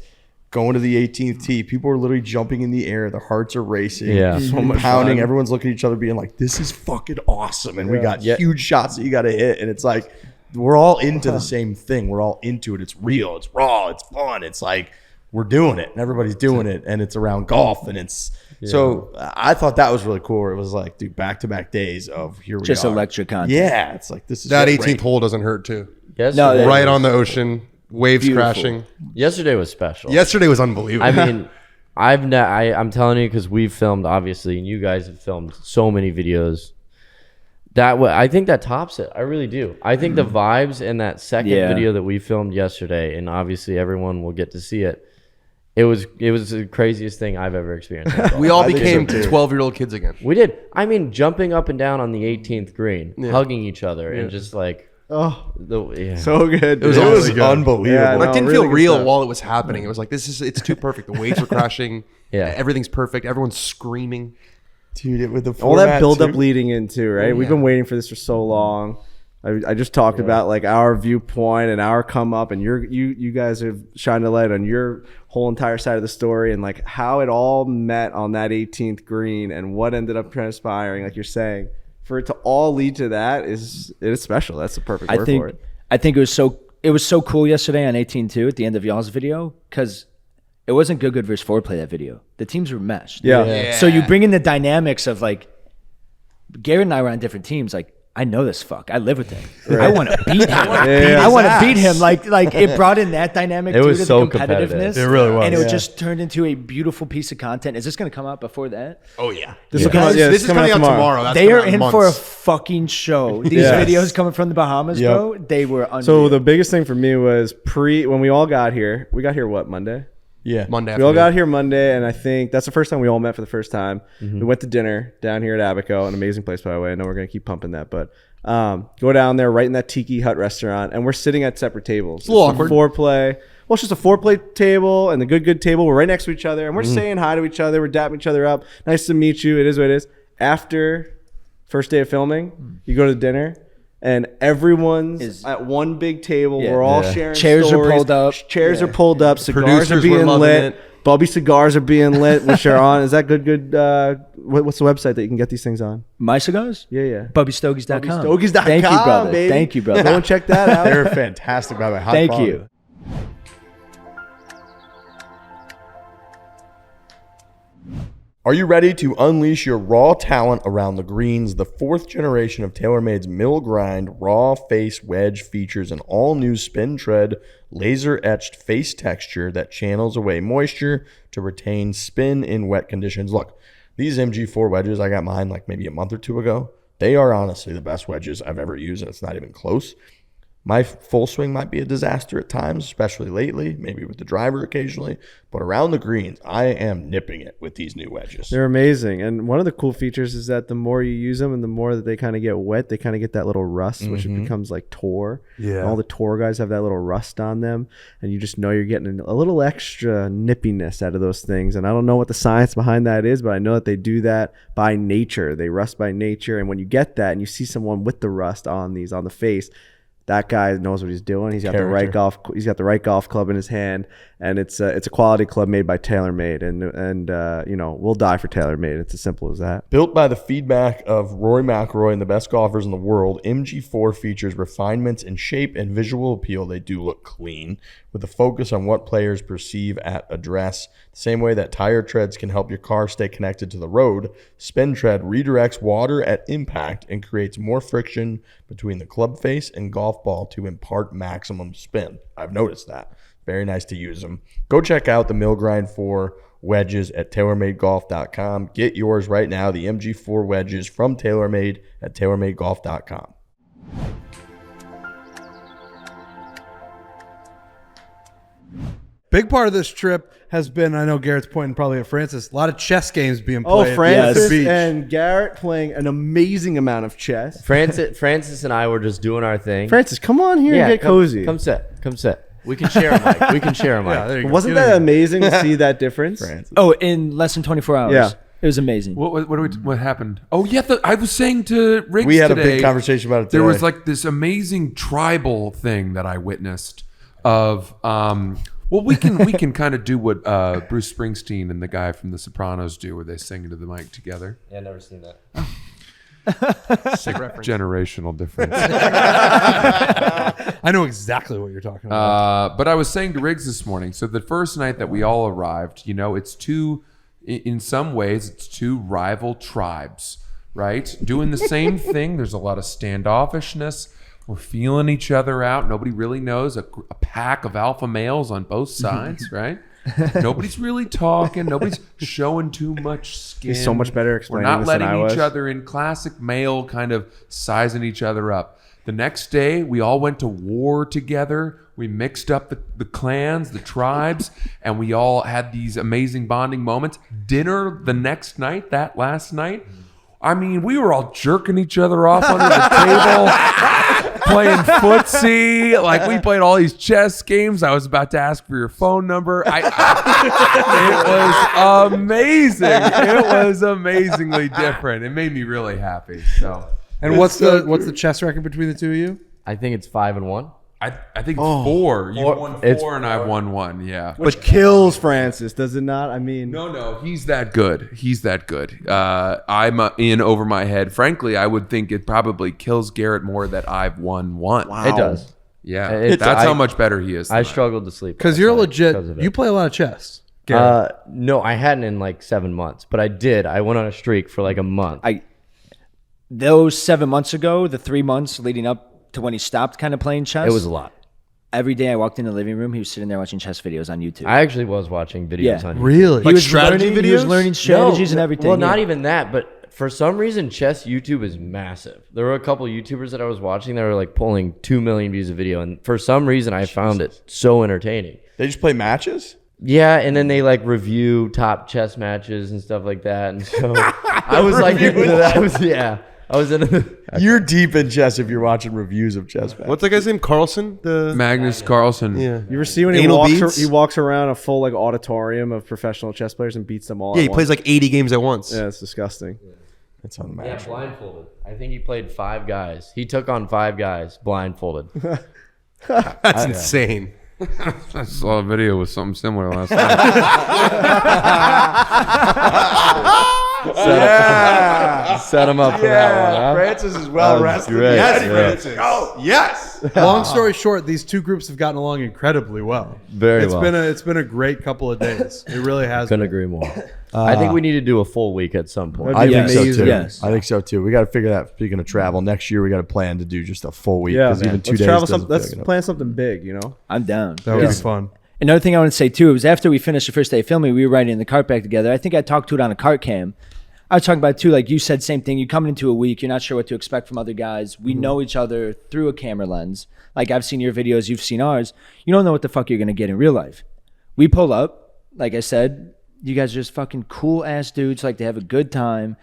S3: going to the 18th tee, people are literally jumping in the air, their hearts are racing,
S5: So much
S3: pounding,
S5: fun.
S3: Everyone's looking at each other being like, this is fucking awesome, and we got huge shots that you got to hit, and it's like we're all into the same thing. We're all into it. It's real. It's raw. It's fun. It's like we're doing it, and everybody's doing it, and it's around golf, and it's so I thought that was really cool. Where it was like, dude, back-to-back days of here we
S4: Just
S3: are.
S4: electric content.
S3: Yeah, it's like this is
S2: That
S3: great.
S2: 18th hole doesn't hurt too.
S1: Yesterday,
S2: Right on the ocean, waves
S4: Beautiful.
S2: crashing.
S1: yesterday was special.
S2: Yesterday was unbelievable.
S1: I mean, I'm telling you, because we've filmed obviously, and you guys have filmed so many videos. I think that tops it. I really do. I think the vibes in that second video that we filmed yesterday, and obviously everyone will get to see it. It was the craziest thing I've ever experienced.
S2: we all became 12-year-old kids again.
S1: We did. I mean, jumping up and down on the 18th green, hugging each other, and just like,
S5: Oh,
S1: yeah.
S5: so good.
S2: It was
S3: unbelievable.
S5: Yeah,
S2: Like,
S5: no,
S2: didn't
S5: really
S2: feel
S5: good
S2: real
S5: stuff.
S2: while it was happening. It was like it's too perfect. The waves were crashing. Everything's perfect. Everyone's screaming.
S3: Dude, with the
S5: all that
S3: format,
S5: build up
S3: too.
S5: leading into, right? We've been waiting for this for so long. I just talked about like our viewpoint and our come up, and you guys have shined a light on your whole entire side of the story and like how it all met on that 18th green and what ended up transpiring. Like you're saying, for it to all lead to that it is special. That's the perfect word for it.
S4: I think it was so cool yesterday on 18-2 at the end of y'all's video because it wasn't good versus Fore play that video. The teams were meshed.
S5: Yeah.
S4: So you bring in the dynamics of like Garrett and I were on different teams. Like, I know this fuck. I live with him. I want to beat him. I want to beat him. Like it brought in that dynamic too,
S1: was
S4: to
S1: so
S4: the competitiveness.
S6: It really was.
S4: And it just turned into a beautiful piece of content. Is this going to come out before that?
S2: Oh yeah.
S5: This will come out. Yeah,
S2: This is coming out tomorrow. That's
S4: They
S2: coming
S4: are
S2: out
S4: in
S2: months.
S4: for a fucking show. These videos coming from the Bahamas, bro, they were unreal.
S5: So the biggest thing for me was when we all got here. We got here what, Monday?
S3: Yeah.
S2: Monday.
S5: We all got here Monday, and I think that's the first time we all met for the first time. We went to dinner down here at Abaco, an amazing place, by the way. I know we're going to keep pumping that, but go down there right in that Tiki Hut restaurant, and we're sitting at separate tables. It's
S2: a little awkward.
S5: Foreplay. Well, it's just a foreplay table and the good table. We're right next to each other, and we're saying hi to each other. We're dapping each other up. Nice to meet you. It is what it is. After first day of filming, you go to dinner. And everyone's at one big table.
S4: Yeah.
S5: We're all sharing
S4: Chairs
S5: stories.
S4: are pulled up.
S5: Chairs are pulled up. Cigars
S2: Producers
S5: are
S2: were
S5: being
S2: loving
S5: lit.
S2: it.
S5: Bubby cigars are being lit, which are on. Is that good? What's the website that you can get these things on?
S4: My cigars?
S5: Yeah.
S4: BubbyStogies.com.
S5: BubbyStogies.com,
S4: Thank you, brother.
S5: baby.
S4: Thank you, brother.
S5: Go and check that out.
S3: They're fantastic, by the way. High
S4: Thank
S3: quality.
S4: you.
S3: Are you ready to unleash your raw talent around the greens? The fourth generation of TaylorMade's mill grind raw face wedge features an all-new spin tread laser-etched face texture that channels away moisture to retain spin in wet conditions. Look, these MG4 wedges, I got mine like maybe a month or two ago. They are honestly the best wedges I've ever used, and it's not even close. My full swing might be a disaster at times, especially lately, maybe with the driver occasionally. But around the greens, I am nipping it with these new wedges.
S5: They're amazing. And one of the cool features is that the more you use them and the more that they kind of get wet, they kind of get that little rust, which it becomes like tour.
S6: Yeah.
S5: And all the tour guys have that little rust on them. And you just know you're getting a little extra nippiness out of those things. And I don't know what the science behind that is, but I know that they do that by nature. They rust by nature. And when you get that and you see someone with the rust on the face, that guy knows what he's doing. He's got the right golf. He's got the right golf club in his hand, and it's a quality club made by TaylorMade. And we'll die for TaylorMade. It's as simple as that.
S3: Built by the feedback of Rory McIlroy and the best golfers in the world, MG4 features refinements in shape and visual appeal. They do look clean, with a focus on what players perceive at address. The same way that tire treads can help your car stay connected to the road, Spin Tread redirects water at impact and creates more friction between the club face and golf ball to impart maximum spin. I've noticed that. Very nice to use them. Go check out the Mill Grind 4 wedges at TaylorMadeGolf.com. Get yours right now, the MG4 wedges from TaylorMade at TaylorMadeGolf.com.
S6: Big part of this trip has been, I know Garrett's pointing probably at Francis, a lot of chess games being played.
S5: Oh, Francis
S6: at the beach.
S5: and Garrett playing an amazing amount of chess.
S1: Francis and I were just doing our thing.
S5: Francis, come on here and get cozy.
S1: Come sit. We can share a mic. We can share a mic.
S6: Yeah, there you go.
S5: Wasn't
S6: Get in
S5: that
S6: here.
S5: amazing to see that difference?
S4: Oh, in less than 24 hours.
S5: Yeah.
S4: It was amazing.
S7: What happened? Oh yeah, I was saying to Riggs
S3: We had a
S7: today,
S3: big conversation about it today.
S7: There was like this amazing tribal thing that I witnessed of well, we can kind of do what Bruce Springsteen and the guy from The Sopranos do, where they sing into the mic together.
S1: Yeah, never seen that.
S2: Sick reference.
S7: Generational difference.
S6: I know exactly what you're talking about.
S7: But I was saying to Riggs this morning, so the first night that we all arrived, it's in some ways, it's two rival tribes, right? Doing the same thing. There's a lot of standoffishness. We're feeling each other out. Nobody really knows. A pack of alpha males on both sides, right? Nobody's really talking. Nobody's showing too much skin.
S5: He's so much better
S7: We're
S5: explaining
S7: not
S5: this than I
S7: letting
S5: was.
S7: each other in. Classic male kind of sizing each other up. The next day, we all went to war together. We mixed up the clans, the tribes, and we all had these amazing bonding moments. Dinner the next night, that last night, I mean, we were all jerking each other off under the table, playing footsie. Like, we played all these chess games. I was about to ask for your phone number. It was amazing. It was amazingly different. It made me really happy. So,
S6: And what's the chess record between the two of you?
S1: I think it's 5-1.
S7: I think it's 4. You won 4
S1: it's
S7: and I won 1. Yeah.
S5: Which kills Francis, does it not? I mean,
S7: No, he's that good. I'm in over my head. Frankly, I would think it probably kills Garrett more that I've won 1.
S5: Wow.
S1: It does.
S7: Yeah, that's how much better he is.
S1: I struggled to sleep
S6: Because
S1: last
S6: you're
S1: night
S6: legit.
S1: because of it.
S6: You play a lot of chess. Garrett.
S1: No, I hadn't in like 7 months, but I did. I went on a streak for like a month.
S4: those 7 months ago, the 3 months leading up to when he stopped kind of playing chess.
S1: It was a lot.
S4: Every day I walked in the living room, he was sitting there watching chess videos on YouTube.
S1: I actually was watching videos on YouTube.
S6: Really?
S4: He was learning strategies and everything.
S1: Well, not even that, but for some reason, chess YouTube is massive. There were a couple YouTubers that I was watching that were like pulling 2 million views a video, and for some reason, I found it so entertaining.
S3: They just play matches?
S1: Yeah, and then they like review top chess matches and stuff like that, and so I was like into that. I was into.
S3: You're deep in chess if you're watching reviews of chess matches.
S2: What's that guy's name? Carlson?
S7: Magnus Carlsen.
S2: Yeah.
S5: You ever see when he walks around a full like auditorium of professional chess players and beats them all?
S2: Yeah, he
S5: at
S2: plays
S5: once?
S2: like 80 games at once.
S5: Yeah, it's disgusting.
S3: It's unmatched.
S1: Yeah, blindfolded. I think he played 5 guys. He took on 5 guys blindfolded.
S2: That's insane.
S7: I saw a video with something similar last night.
S1: Set him up for that one, huh?
S3: Francis is well rested.
S1: great.
S3: Yes,
S1: Yeah.
S3: Francis. Oh, yes.
S6: Long story short, these two groups have gotten along incredibly well.
S1: Very
S6: It's
S1: well.
S6: been a great couple of days. It really has.
S1: Couldn't agree more. I think we need to do a full week at some point.
S3: I
S5: That'd
S3: think
S5: be
S3: so too.
S4: Yes.
S3: I think so too. We got to figure that. Speaking of travel, next year we got to plan to do just a full week.
S5: Yeah,
S3: Even
S5: man.
S3: 2
S5: Let's
S3: days.
S5: travel.
S3: doesn't
S5: Let's
S3: feel good
S5: plan something big. You know.
S4: I'm down.
S6: That would be fun.
S4: Another thing I want to say too was after we finished the first day of filming, we were riding in the cart back together. I think I talked to it on a cart cam. I was talking about it too, like you said, same thing. You come into a week, you're not sure what to expect from other guys. We know each other through a camera lens. Like I've seen your videos, you've seen ours. You don't know what the fuck you're gonna get in real life. We pull up, like I said, you guys are just fucking cool ass dudes, like to have a good time.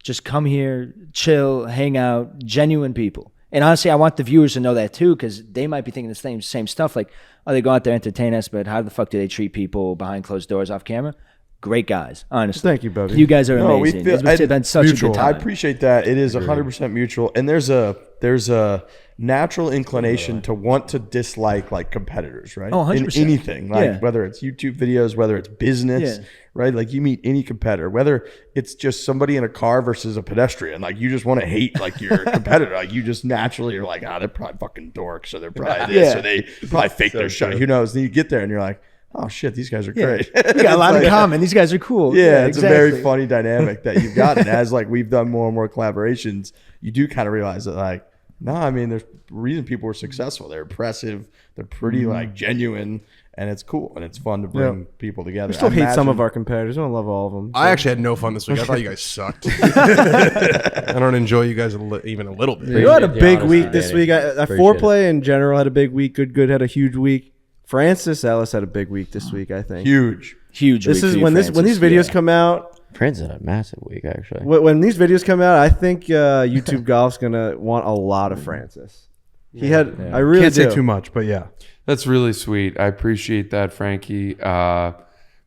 S4: Just come here, chill, hang out, genuine people. And honestly, I want the viewers to know that too, because they might be thinking the same stuff. Like, oh, they go out there, entertain us, but how the fuck do they treat people behind closed doors off camera? Great guys, honestly.
S5: Thank you, Bubby.
S4: You guys are
S3: No, we
S4: amazing.
S3: feel-
S4: It's been such
S3: mutual.
S4: a good
S3: I
S4: time.
S3: appreciate that. It is 100% mutual, and there's a natural inclination to want to dislike like competitors, right?
S4: Oh, 100%.
S3: In anything, like
S4: Yeah.
S3: whether it's YouTube videos, whether it's business,
S4: Yeah.
S3: right? Like you meet any competitor, whether it's just somebody in a car versus a pedestrian, like you just want to hate like your competitor. Like you just naturally are like, they're probably fucking dorks, or they're probably this,
S4: Yeah.
S3: or they probably fake their shot. Who knows? Then you get there and you're like, oh shit, these guys are great.
S4: We got a lot in common. These guys are cool.
S3: Yeah, it's a very
S4: exactly.
S3: funny dynamic that you've got. And as like we've done more and more collaborations, you do kind of realize that like, no, I mean, there's a reason people are successful. They're impressive. They're pretty like genuine, and it's cool and it's fun to bring people together.
S5: We still
S3: I
S5: hate some
S3: imagine-
S5: of our competitors. I don't love all of them.
S2: I actually had no fun this week. I thought you guys sucked. I don't enjoy you guys even a little bit.
S5: You had a
S1: Appreciate the
S5: big
S1: honesty,
S5: week this
S1: Danny.
S5: week. I
S1: Appreciate
S5: Foreplay in general had a big week. Good had a huge week. Francis Ellis had a big week this week, I think.
S3: Huge.
S4: Huge.
S5: This
S4: week
S5: is
S4: for you,
S5: when these
S4: Francis.
S5: videos
S4: Yeah.
S5: come out.
S1: Prince had a massive week, actually.
S5: When these videos come out, I think YouTube Golf's gonna want a lot of Francis. He had. I really
S6: Can't
S5: do.
S6: say too much, but yeah.
S7: That's really sweet. I appreciate that, Frankie.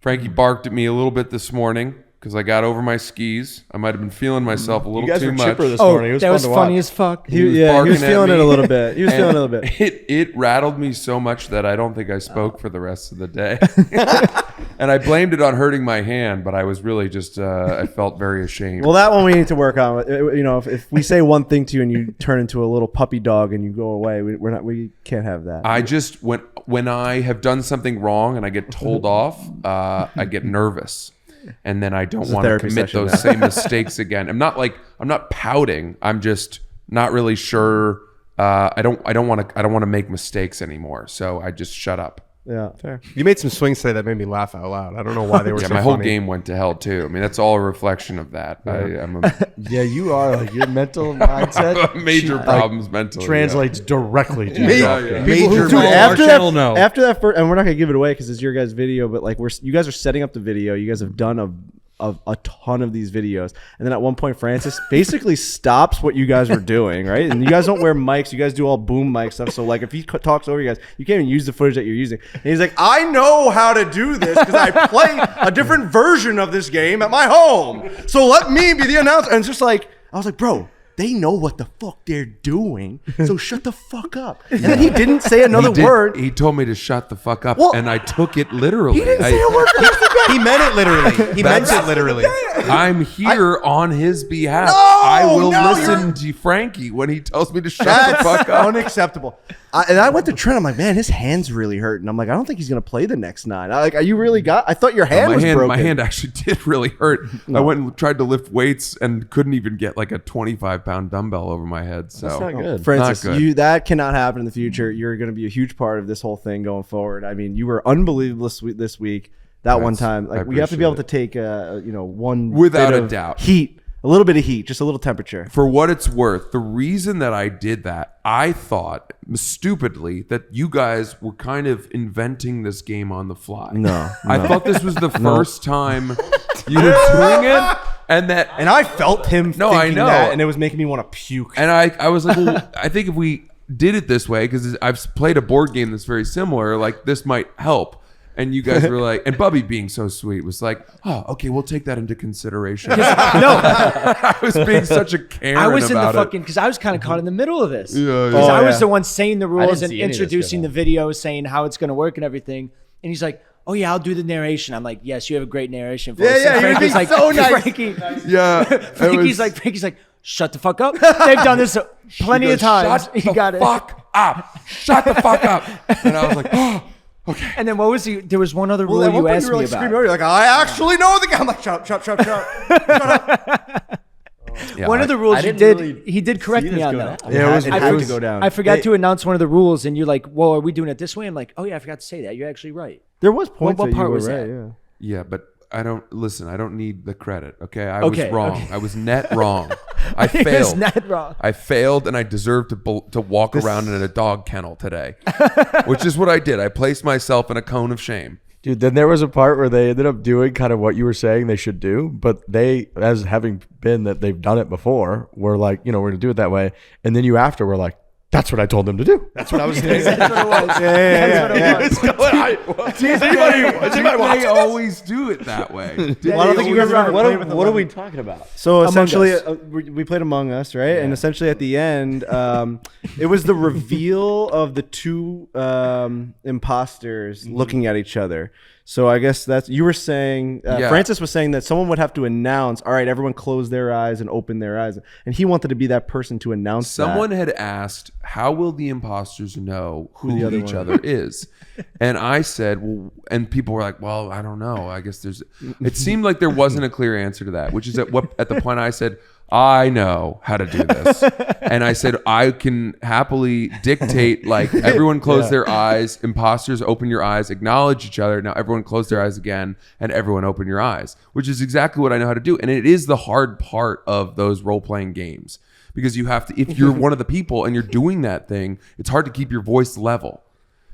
S7: Frankie barked at me a little bit this morning because I got over my skis. I might have been feeling myself a
S3: You
S7: little
S3: guys
S7: too
S3: were
S7: much.
S3: chipper this
S4: Oh,
S3: morning. It was
S4: that
S3: fun
S4: was
S3: to
S4: funny
S3: watch.
S4: as fuck.
S7: He was
S5: He
S7: barking
S5: was
S7: at
S5: feeling
S7: me.
S5: it a little bit. He was feeling it a little bit.
S7: It rattled me so much that I don't think I spoke for the rest of the day. And I blamed it on hurting my hand, but I was really just, I felt very ashamed.
S5: Well, that one we need to work on. You know, if we say one thing to you and you turn into a little puppy dog and you go away, we can't have that.
S7: I just, when I have done something wrong and I get told off, I get nervous. And then I don't
S5: is a
S7: want to
S5: therapy
S7: commit
S5: session
S7: those
S5: now.
S7: same mistakes again. I'm not pouting. I'm just not really sure. I don't want to make mistakes anymore. So I just shut up.
S5: Yeah, fair.
S2: You made some swings today that made me laugh out loud. I don't know why they were
S7: Yeah,
S2: so
S7: my whole
S2: funny.
S7: game went to hell too. I mean, that's all a reflection of that.
S3: Yeah, you are like your mental mindset
S7: Major
S3: like,
S7: problems mentally.
S3: translates directly to
S7: Yeah,
S3: your
S7: yeah,
S3: golf
S7: yeah.
S3: game.
S6: Major
S5: Dude,
S6: follow our
S5: after
S6: channel,
S5: that,
S6: no.
S5: after that first, and we're not gonna give it away because it's your guys' video, but like you guys are setting up the video. You guys have done a ton of these videos, and then at one point Francis basically stops what you guys were doing, right? And you guys don't wear mics. You guys do all boom mic stuff. So like if he talks over you guys, you can't even use the footage that you're using. And he's like, I know how to do this because I play a different version of this game at my home. So let me be the announcer. And it's just like, I was like, bro, they know what the fuck they're doing, so shut the fuck up. And then he didn't say another word.
S7: He told me to shut the fuck up,
S5: Well,
S7: and I took it literally.
S5: He didn't say a word for the rest of the game.
S2: He meant it literally. He meant it literally.
S7: I'm here on his behalf.
S5: No,
S7: I will
S5: no,
S7: listen to Frankie when he tells me to shut the
S5: That's
S7: fuck up.
S5: unacceptable. And I went to Trent. I'm like, man, his hand's really hurt. And I'm like, I don't think he's gonna play the next 9. Are you really I thought your hand was broken.
S7: My hand actually did really hurt. I went and tried to lift weights and couldn't even get like a 25-pound 5-pound dumbbell over my head. So
S1: That's not good.
S5: Francis,
S7: Not good.
S5: that cannot happen in the future. You're going to be a huge part of this whole thing going forward. I mean, you were unbelievable this week. That one time, like we have to be able to take one
S7: Without
S5: bit
S7: a
S5: of
S7: doubt.
S5: heat, a little bit of heat, just a little temperature.
S7: For what it's worth, the reason that I did that, I thought stupidly that you guys were kind of inventing this game on the fly.
S5: No.
S7: I thought this was the first time you were doing it, and
S5: I felt him
S7: No, I
S5: thinking
S7: know.
S5: that, and it was making me want to puke.
S7: And I was like, well, I think if we did it this way, because I've played a board game that's very similar, like this might help. And you guys were like, and Bubbie being so sweet was like, oh, okay, we'll take that into consideration. I was being such a Karen
S4: I was in the
S7: about
S4: fucking because I was kind of caught in the middle of this.
S7: Yeah,
S4: Because
S7: yeah.
S4: I was the one saying the rules
S1: didn't
S4: and
S1: see any of this
S4: introducing
S1: go
S4: the video, saying how it's going to work and everything. And he's like, "Oh yeah, I'll do the narration." I'm like, "Yes, you have a great narration for us."
S5: yeah,
S4: And
S5: you're
S4: Frankie's
S5: being
S4: like,
S5: so nice.
S4: Frankie,
S7: Yeah.
S4: Frankie's like, "Shut the fuck up." They've done this plenty of times.
S7: Shut
S4: You
S7: the
S4: got it.
S7: fuck up. Shut the fuck up. And I was like, oh, okay.
S4: And then what was he? There was one other rule
S5: at one
S4: you
S5: point
S4: asked
S5: you were
S4: me
S5: like
S4: about.
S5: screaming, you're like, I actually know the guy. I'm like, shut up.
S7: Yeah,
S4: One of the rules
S1: I
S4: you
S1: didn't
S4: did,
S1: really
S4: he did correct
S1: see
S4: me
S1: this
S4: on
S1: go
S4: that.
S1: down.
S5: Yeah,
S4: I
S5: had
S4: for-
S5: to go down.
S4: I forgot to announce one of the rules, and you're like, "Well, are we doing it this way?" I'm like, "Oh yeah, I forgot to say that. You're actually right."
S5: There was points
S4: What
S5: that
S4: part
S5: you were
S4: was
S5: right,
S4: that?
S5: yeah.
S7: Yeah, but I don't need the credit. Okay. I
S4: Okay,
S7: was wrong.
S4: okay.
S7: I was net wrong. I
S4: It was
S7: failed.
S4: not wrong.
S7: I failed, and I deserve to walk around in a dog kennel today, which is what I did. I placed myself in a cone of shame.
S3: Dude, then there was a part where they ended up doing kind of what you were saying they should do, but they, as having been that they've done it before, were like, we're going to do it that way. And then you after were like, that's what I told them to do. That's what I was doing.
S4: That's what it was. That's what it was.
S7: They always do it that way.
S5: Well, I don't think you guys ever played with
S1: What are we talking about?
S5: So
S4: Among
S5: essentially,
S4: Us.
S5: we played Among Us, right? And essentially at the end, it was the reveal of the two imposters looking at each other. So I guess you were saying,
S7: Yeah.
S5: Francis was saying that someone would have to announce, all right, everyone close their eyes and open their eyes. And he wanted to be that person to announce
S7: Someone
S5: that.
S7: had asked, how will the imposters know who
S5: the other
S7: each
S5: one
S7: other is? And I said, well, and people were like, well, I don't know. I guess it seemed like there wasn't a clear answer to that, which is at the point I said, I know how to do this. And I said, I can happily dictate, like, everyone close their eyes, imposters open your eyes, acknowledge each other. Now everyone close their eyes again, and everyone open your eyes, which is exactly what I know how to do. And it is the hard part of those role-playing games, because you have to, if you're one of the people and you're doing that thing, it's hard to keep your voice level.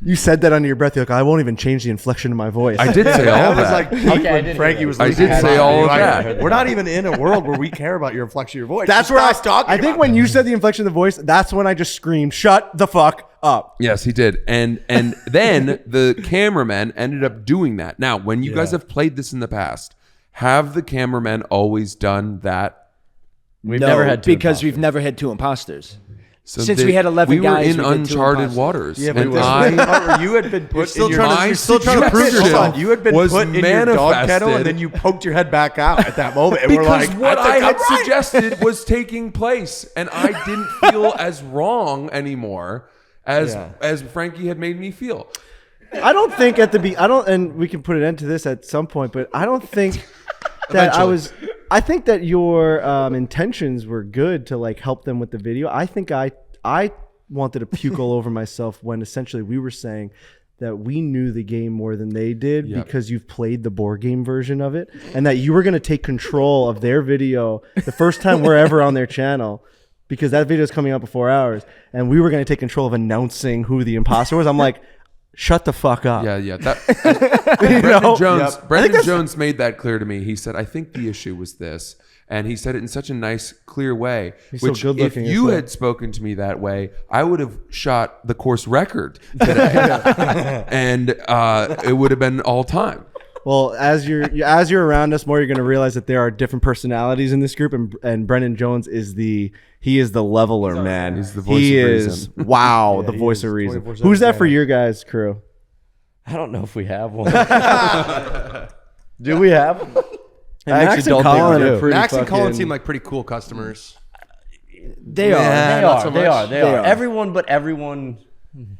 S5: You said that under your breath. You're like, I won't even change the inflection of my voice.
S7: I did say all
S3: That was
S7: that.
S3: like peak when Frankie was
S7: I
S3: losing
S7: did
S3: his
S7: say
S3: mind.
S7: all of
S3: Like,
S7: that.
S3: We're not even in a world where we care about your inflection of your voice.
S5: That's
S3: Just
S5: where I
S3: stop talking
S5: I think
S3: about
S5: when
S3: it.
S5: you said the inflection of the voice, that's when I just screamed, shut the fuck up.
S7: Yes, he did. And then the cameramen ended up doing that. Now, when you guys have played this in the past, have the cameramen always done that?
S1: We've
S4: No,
S1: never had two
S4: because we've
S1: imposters.
S4: never had two imposters.
S7: So
S4: Since we had 11
S7: we were
S4: guys,
S7: in
S4: we did two
S7: uncharted
S4: imposters.
S7: waters.
S3: Yeah, but
S7: and
S3: this was the part where you had been put
S6: still
S3: in your
S6: trying to-
S7: my
S6: you're still trying to prove
S7: suggestion
S6: yourself.
S3: Hold on, you had been
S7: was
S3: put in your dog kennel, and
S7: manifested
S3: then you poked your head back out at that moment. And we're
S7: because
S3: like,
S7: what
S3: "That's
S7: I
S3: a
S7: had
S3: good right."
S7: suggested was taking place, and I didn't feel as wrong anymore as Frankie had made me feel.
S5: I don't think at the I don't, and we can put an end to this at some point, but I don't think that I think that your intentions were good to like help them with the video. I think I wanted to puke all over myself when essentially we were saying that we knew the game more than they did because you've played the board game version of it, and that you were going to take control of their video the first time we're ever on their channel, because that video is coming out before ours, and we were going to take control of announcing who the imposter was. I'm like, shut the fuck up.
S7: Yeah. Brendan Jones.
S5: Yep.
S7: Brendan Jones made that clear to me. He said, "I think the issue was this," and he said it in such a nice, clear way.
S5: so
S7: Which,
S5: good
S7: if
S5: looking,
S7: you
S5: isn't
S7: had spoken to me that way, I would have shot the course record today, and it would have been all time.
S5: Well, as you're around us more, you're going to realize that there are different personalities in this group, and Brendan Jones is the leveler, man.
S7: He's the voice
S5: he
S7: of
S5: is
S7: reason.
S5: the
S3: he
S5: voice
S3: is
S5: of reason.
S3: 24/7
S5: Who's that for
S3: man.
S5: your guys' crew?
S1: I don't know if we have one. Do we have one?
S5: And
S1: I
S5: Max
S1: actually
S5: and
S1: don't think
S5: Colin
S1: we
S5: are
S1: do.
S5: pretty
S2: Max and Colin
S5: fucking-
S2: seem like pretty cool customers.
S4: They are.
S1: They
S2: not
S1: are.
S2: so
S1: They
S2: much.
S1: are. They
S4: They
S1: are.
S4: are.
S1: Everyone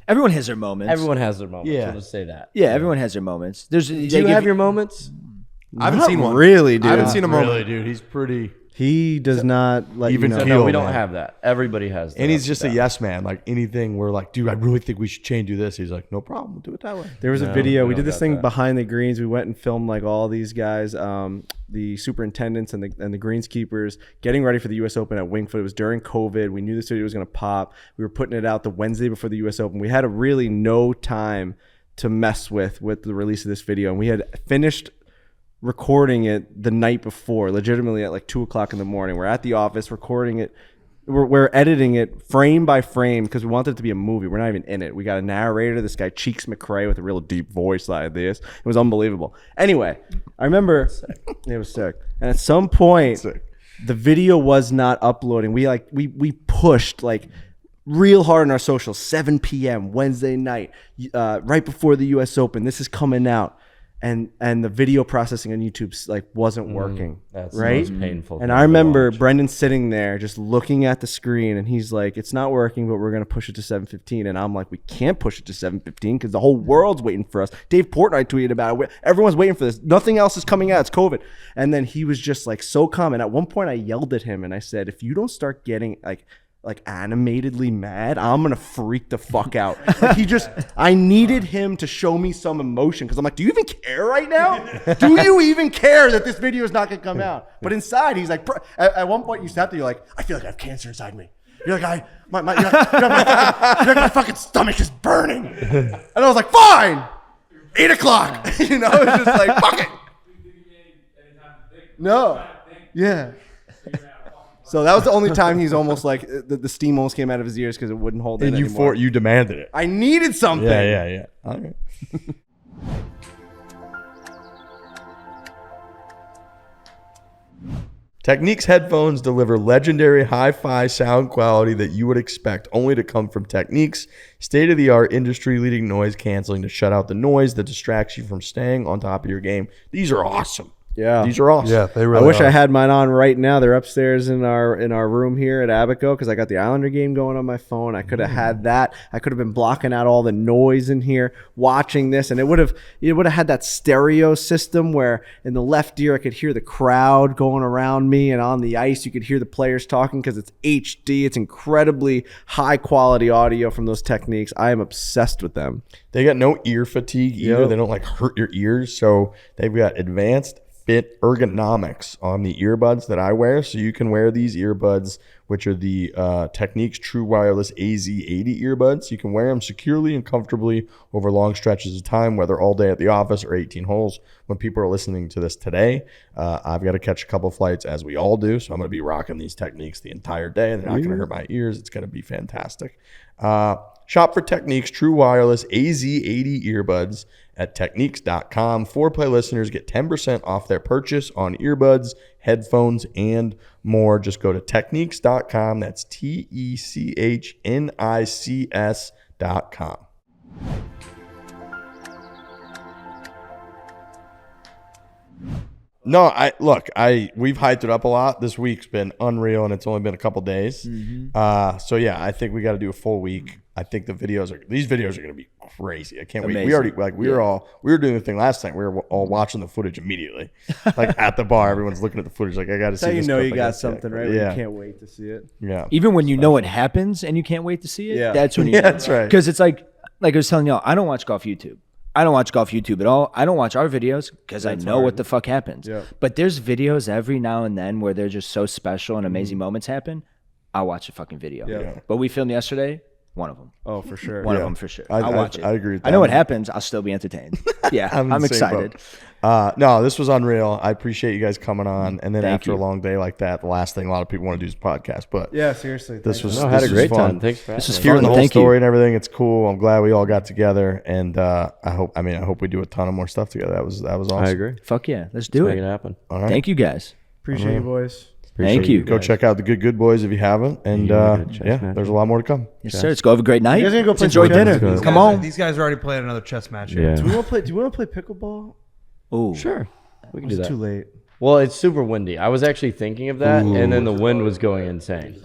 S4: Everyone has their moments.
S1: Everyone has their moments.
S3: Yeah.
S1: We'll just say that.
S4: Yeah, everyone has their moments. There's.
S1: Do you have your moments?
S2: I haven't
S5: Not
S2: seen one.
S5: really, dude.
S2: I haven't seen a moment.
S3: Really, dude, he's pretty.
S5: He does not let
S3: Even
S5: you know.
S3: keel.
S1: No, we don't
S3: man.
S1: have that. Everybody has that.
S3: And he's just a yes man. Like anything, we're like, dude, I really think we should change, do this. He's like, no problem, we'll do it that way.
S5: There was a
S1: No,
S5: video.
S1: we
S5: We did
S1: don't
S5: this
S1: got
S5: thing
S1: that.
S5: behind the greens. We went and filmed like all these guys, the superintendents and the greenskeepers getting ready for the U.S. Open at Wingfoot. It was during COVID. We knew this video was going to pop. We were putting it out the Wednesday before the U.S. Open. We had a really no time to mess with the release of this video, and we had finished recording it the night before, legitimately at like 2:00 in the morning. We're at the office recording it. We're editing it frame by frame because we wanted it to be a movie. We're not even in it. We got a narrator, this guy Cheeks McRae with a real deep voice like this. It was unbelievable. Anyway, I remember it was sick. And at some point, the video was not uploading. We pushed like real hard on our socials. 7 p.m. Wednesday night, right before the U.S. Open. This is coming out. And the video processing on YouTube like wasn't working.
S1: That's
S5: right?
S1: the most painful.
S5: And
S1: thing
S5: I
S1: to
S5: remember
S1: watch.
S5: Brendan sitting there just looking at the screen, and he's like, "It's not working, but we're gonna push it to 7:15." And I'm like, "We can't push it to 7:15 because the whole world's waiting for us." Dave Portnoy tweeted about it. Everyone's waiting for this. Nothing else is coming out. It's COVID. And then he was just like so calm. And at one point, I yelled at him and I said, "If you don't start getting like animatedly mad, I'm gonna freak the fuck out." I needed him to show me some emotion because I'm like, do you even care right now? Do you even care that this video is not gonna come out? But inside, he's like, at one point you sat there, you're like, I feel like I have cancer inside me. You're like, my fucking stomach is burning. And I was like, fine, 8:00. You know, it's just like, fuck it. No, yeah. So that was the only time he's almost like the steam almost came out of his ears because it wouldn't hold in anymore.
S3: You demanded it.
S5: I needed something.
S3: Yeah. All right. Techniques headphones deliver legendary hi-fi sound quality that you would expect only to come from Techniques state-of-the-art industry-leading noise canceling to shut out the noise that distracts you from staying on top of your game. These are awesome.
S5: Yeah.
S3: These are awesome.
S6: Yeah, they really
S5: I wish
S6: are.
S5: I had mine on right now. They're upstairs in our room here at Abaco because I got the Islander game going on my phone. I could have had that. I could have been blocking out all the noise in here, watching this, and it would have had that stereo system where in the left ear I could hear the crowd going around me, and on the ice you could hear the players talking because it's HD. It's incredibly high quality audio from those Techniques. I am obsessed with them.
S3: They got no ear fatigue either.
S5: Yep.
S3: They don't like hurt your ears. So they've got advanced fit ergonomics on the earbuds that I wear. So you can wear these earbuds, which are the Techniques True Wireless AZ80 earbuds. You can wear them securely and comfortably over long stretches of time, whether all day at the office or 18 holes. When people are listening to this today, I've got to catch a couple flights, as we all do. So I'm going to be rocking these Techniques the entire day. They're not going to hurt my ears. It's going to be fantastic. Shop for Techniques True Wireless AZ80 earbuds at Techniques.com. Foreplay listeners get 10% off their purchase on earbuds, headphones, and more. Just go to Techniques.com. That's TECHNICS.com. No, we've hyped it up a lot. This week's been unreal, and it's only been a couple days. So yeah, I think we got to do a full week. I think these videos are going to be crazy. I can't wait. We were doing the thing last night. We were all watching the footage immediately, like at the bar. Everyone's looking at the footage. Like, I got to see.
S5: That's how you
S3: this
S5: know
S3: clip.
S5: you
S3: I gotta
S5: got
S3: see
S5: something
S3: that
S5: right.
S3: clip.
S5: When
S3: Yeah,
S5: you can't wait to see it.
S3: yeah.
S4: Even when you know it happens and you can't wait to see it,
S5: Yeah.
S4: that's when you
S3: Yeah, that's right.
S4: Because it's like I was telling y'all, I don't watch golf YouTube. I don't watch golf YouTube at all. I don't watch our videos because I know what the fuck happens.
S5: Yeah.
S4: But there's videos every now and then where they're just so special and amazing moments happen. I'll watch a fucking video.
S5: Yeah.
S4: But we filmed yesterday, one of them.
S5: Oh, for sure.
S4: One of them for sure.
S3: I-
S4: I'll watch
S3: I
S4: it.
S3: agree with
S4: I know
S3: that.
S4: what happens. I'll still be entertained. Yeah,
S3: I'm in
S4: I'm
S3: the same
S4: excited.
S3: boat. No, this was unreal. I appreciate you guys coming on. And then
S4: Thank
S3: after
S4: you.
S3: a long day like that, the last thing a lot of people want to do is a podcast. But
S5: Yeah, seriously.
S3: this was
S1: No, I had a
S3: this was
S1: great
S3: fun.
S1: time. Thanks for
S4: This
S1: having
S4: is
S1: me.
S3: Hearing
S4: fun.
S3: the whole
S4: Thank you.
S3: story and everything, it's cool. I'm glad we all got together, and I hope we do a ton of more stuff together. That was awesome.
S1: I agree.
S4: Fuck yeah, let's do
S1: Make it
S4: it.
S1: happen.
S3: All right.
S4: Thank you guys.
S5: Appreciate you, boys.
S4: Thank you.
S3: Go check out the Good Boys if you haven't, and there's a lot more to come.
S4: Yes, sir. Let's go have a great night.
S5: You guys gonna go
S4: Let's
S5: play
S4: enjoy
S5: chess?
S4: dinner.
S1: Let's go.
S4: Come on.
S6: These guys already played another chess match.
S1: Yeah.
S5: Do you want to play pickleball?
S4: Ooh.
S1: Sure. We can do
S5: It's
S1: that.
S5: too late.
S1: Well, it's super windy. I was actually thinking of that, and then the wind was going insane.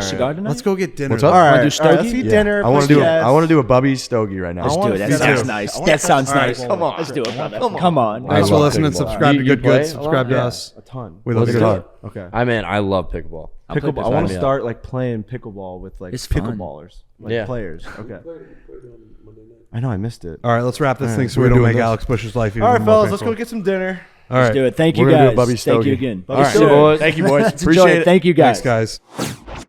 S4: Cigar tonight?
S6: Let's go get dinner.
S3: What's up?
S5: All right,
S4: Wanna do stogie?
S5: let's eat
S3: Yeah.
S5: dinner.
S3: I want
S5: play
S3: to do.
S5: chess.
S3: I want to do a Bubby stogie right now.
S4: Let's do it. That sounds nice. That sounds nice.
S5: Come on.
S4: Let's do it, brother. Come on.
S6: Thanks for
S1: love
S6: listening.
S1: pickleball.
S6: Subscribe to
S1: You
S6: Good
S1: play
S6: Good.
S1: a
S6: Subscribe
S1: lot?
S6: to
S1: Yeah.
S6: us.
S5: A ton.
S6: We love
S1: Let's
S6: you.
S1: do it.
S5: Okay.
S1: I love pickleball.
S5: Pickleball. I want
S1: Sign
S5: to
S1: me up.
S5: start like playing pickleball with like
S4: It's fun.
S5: pickleballers, like
S1: Yeah.
S5: players. Okay. I know I missed it.
S6: All right, let's wrap this thing so
S3: we're
S6: we don't
S3: doing
S6: make
S3: this.
S6: Alex Bush's life even
S5: All right,
S6: more
S5: fellas, let's
S6: painful.
S5: go get some dinner.
S6: All
S4: Let's
S6: right.
S4: do it. Thank you
S3: We're gonna do a
S4: guys.
S3: Bubby
S4: Thank you
S3: stogie.
S4: again.
S3: All right,
S1: See you, boys.
S3: Thank you, boys.
S4: Let's enjoy
S3: Appreciate
S4: it.
S3: it.
S4: Thank you guys.
S6: Thanks, guys.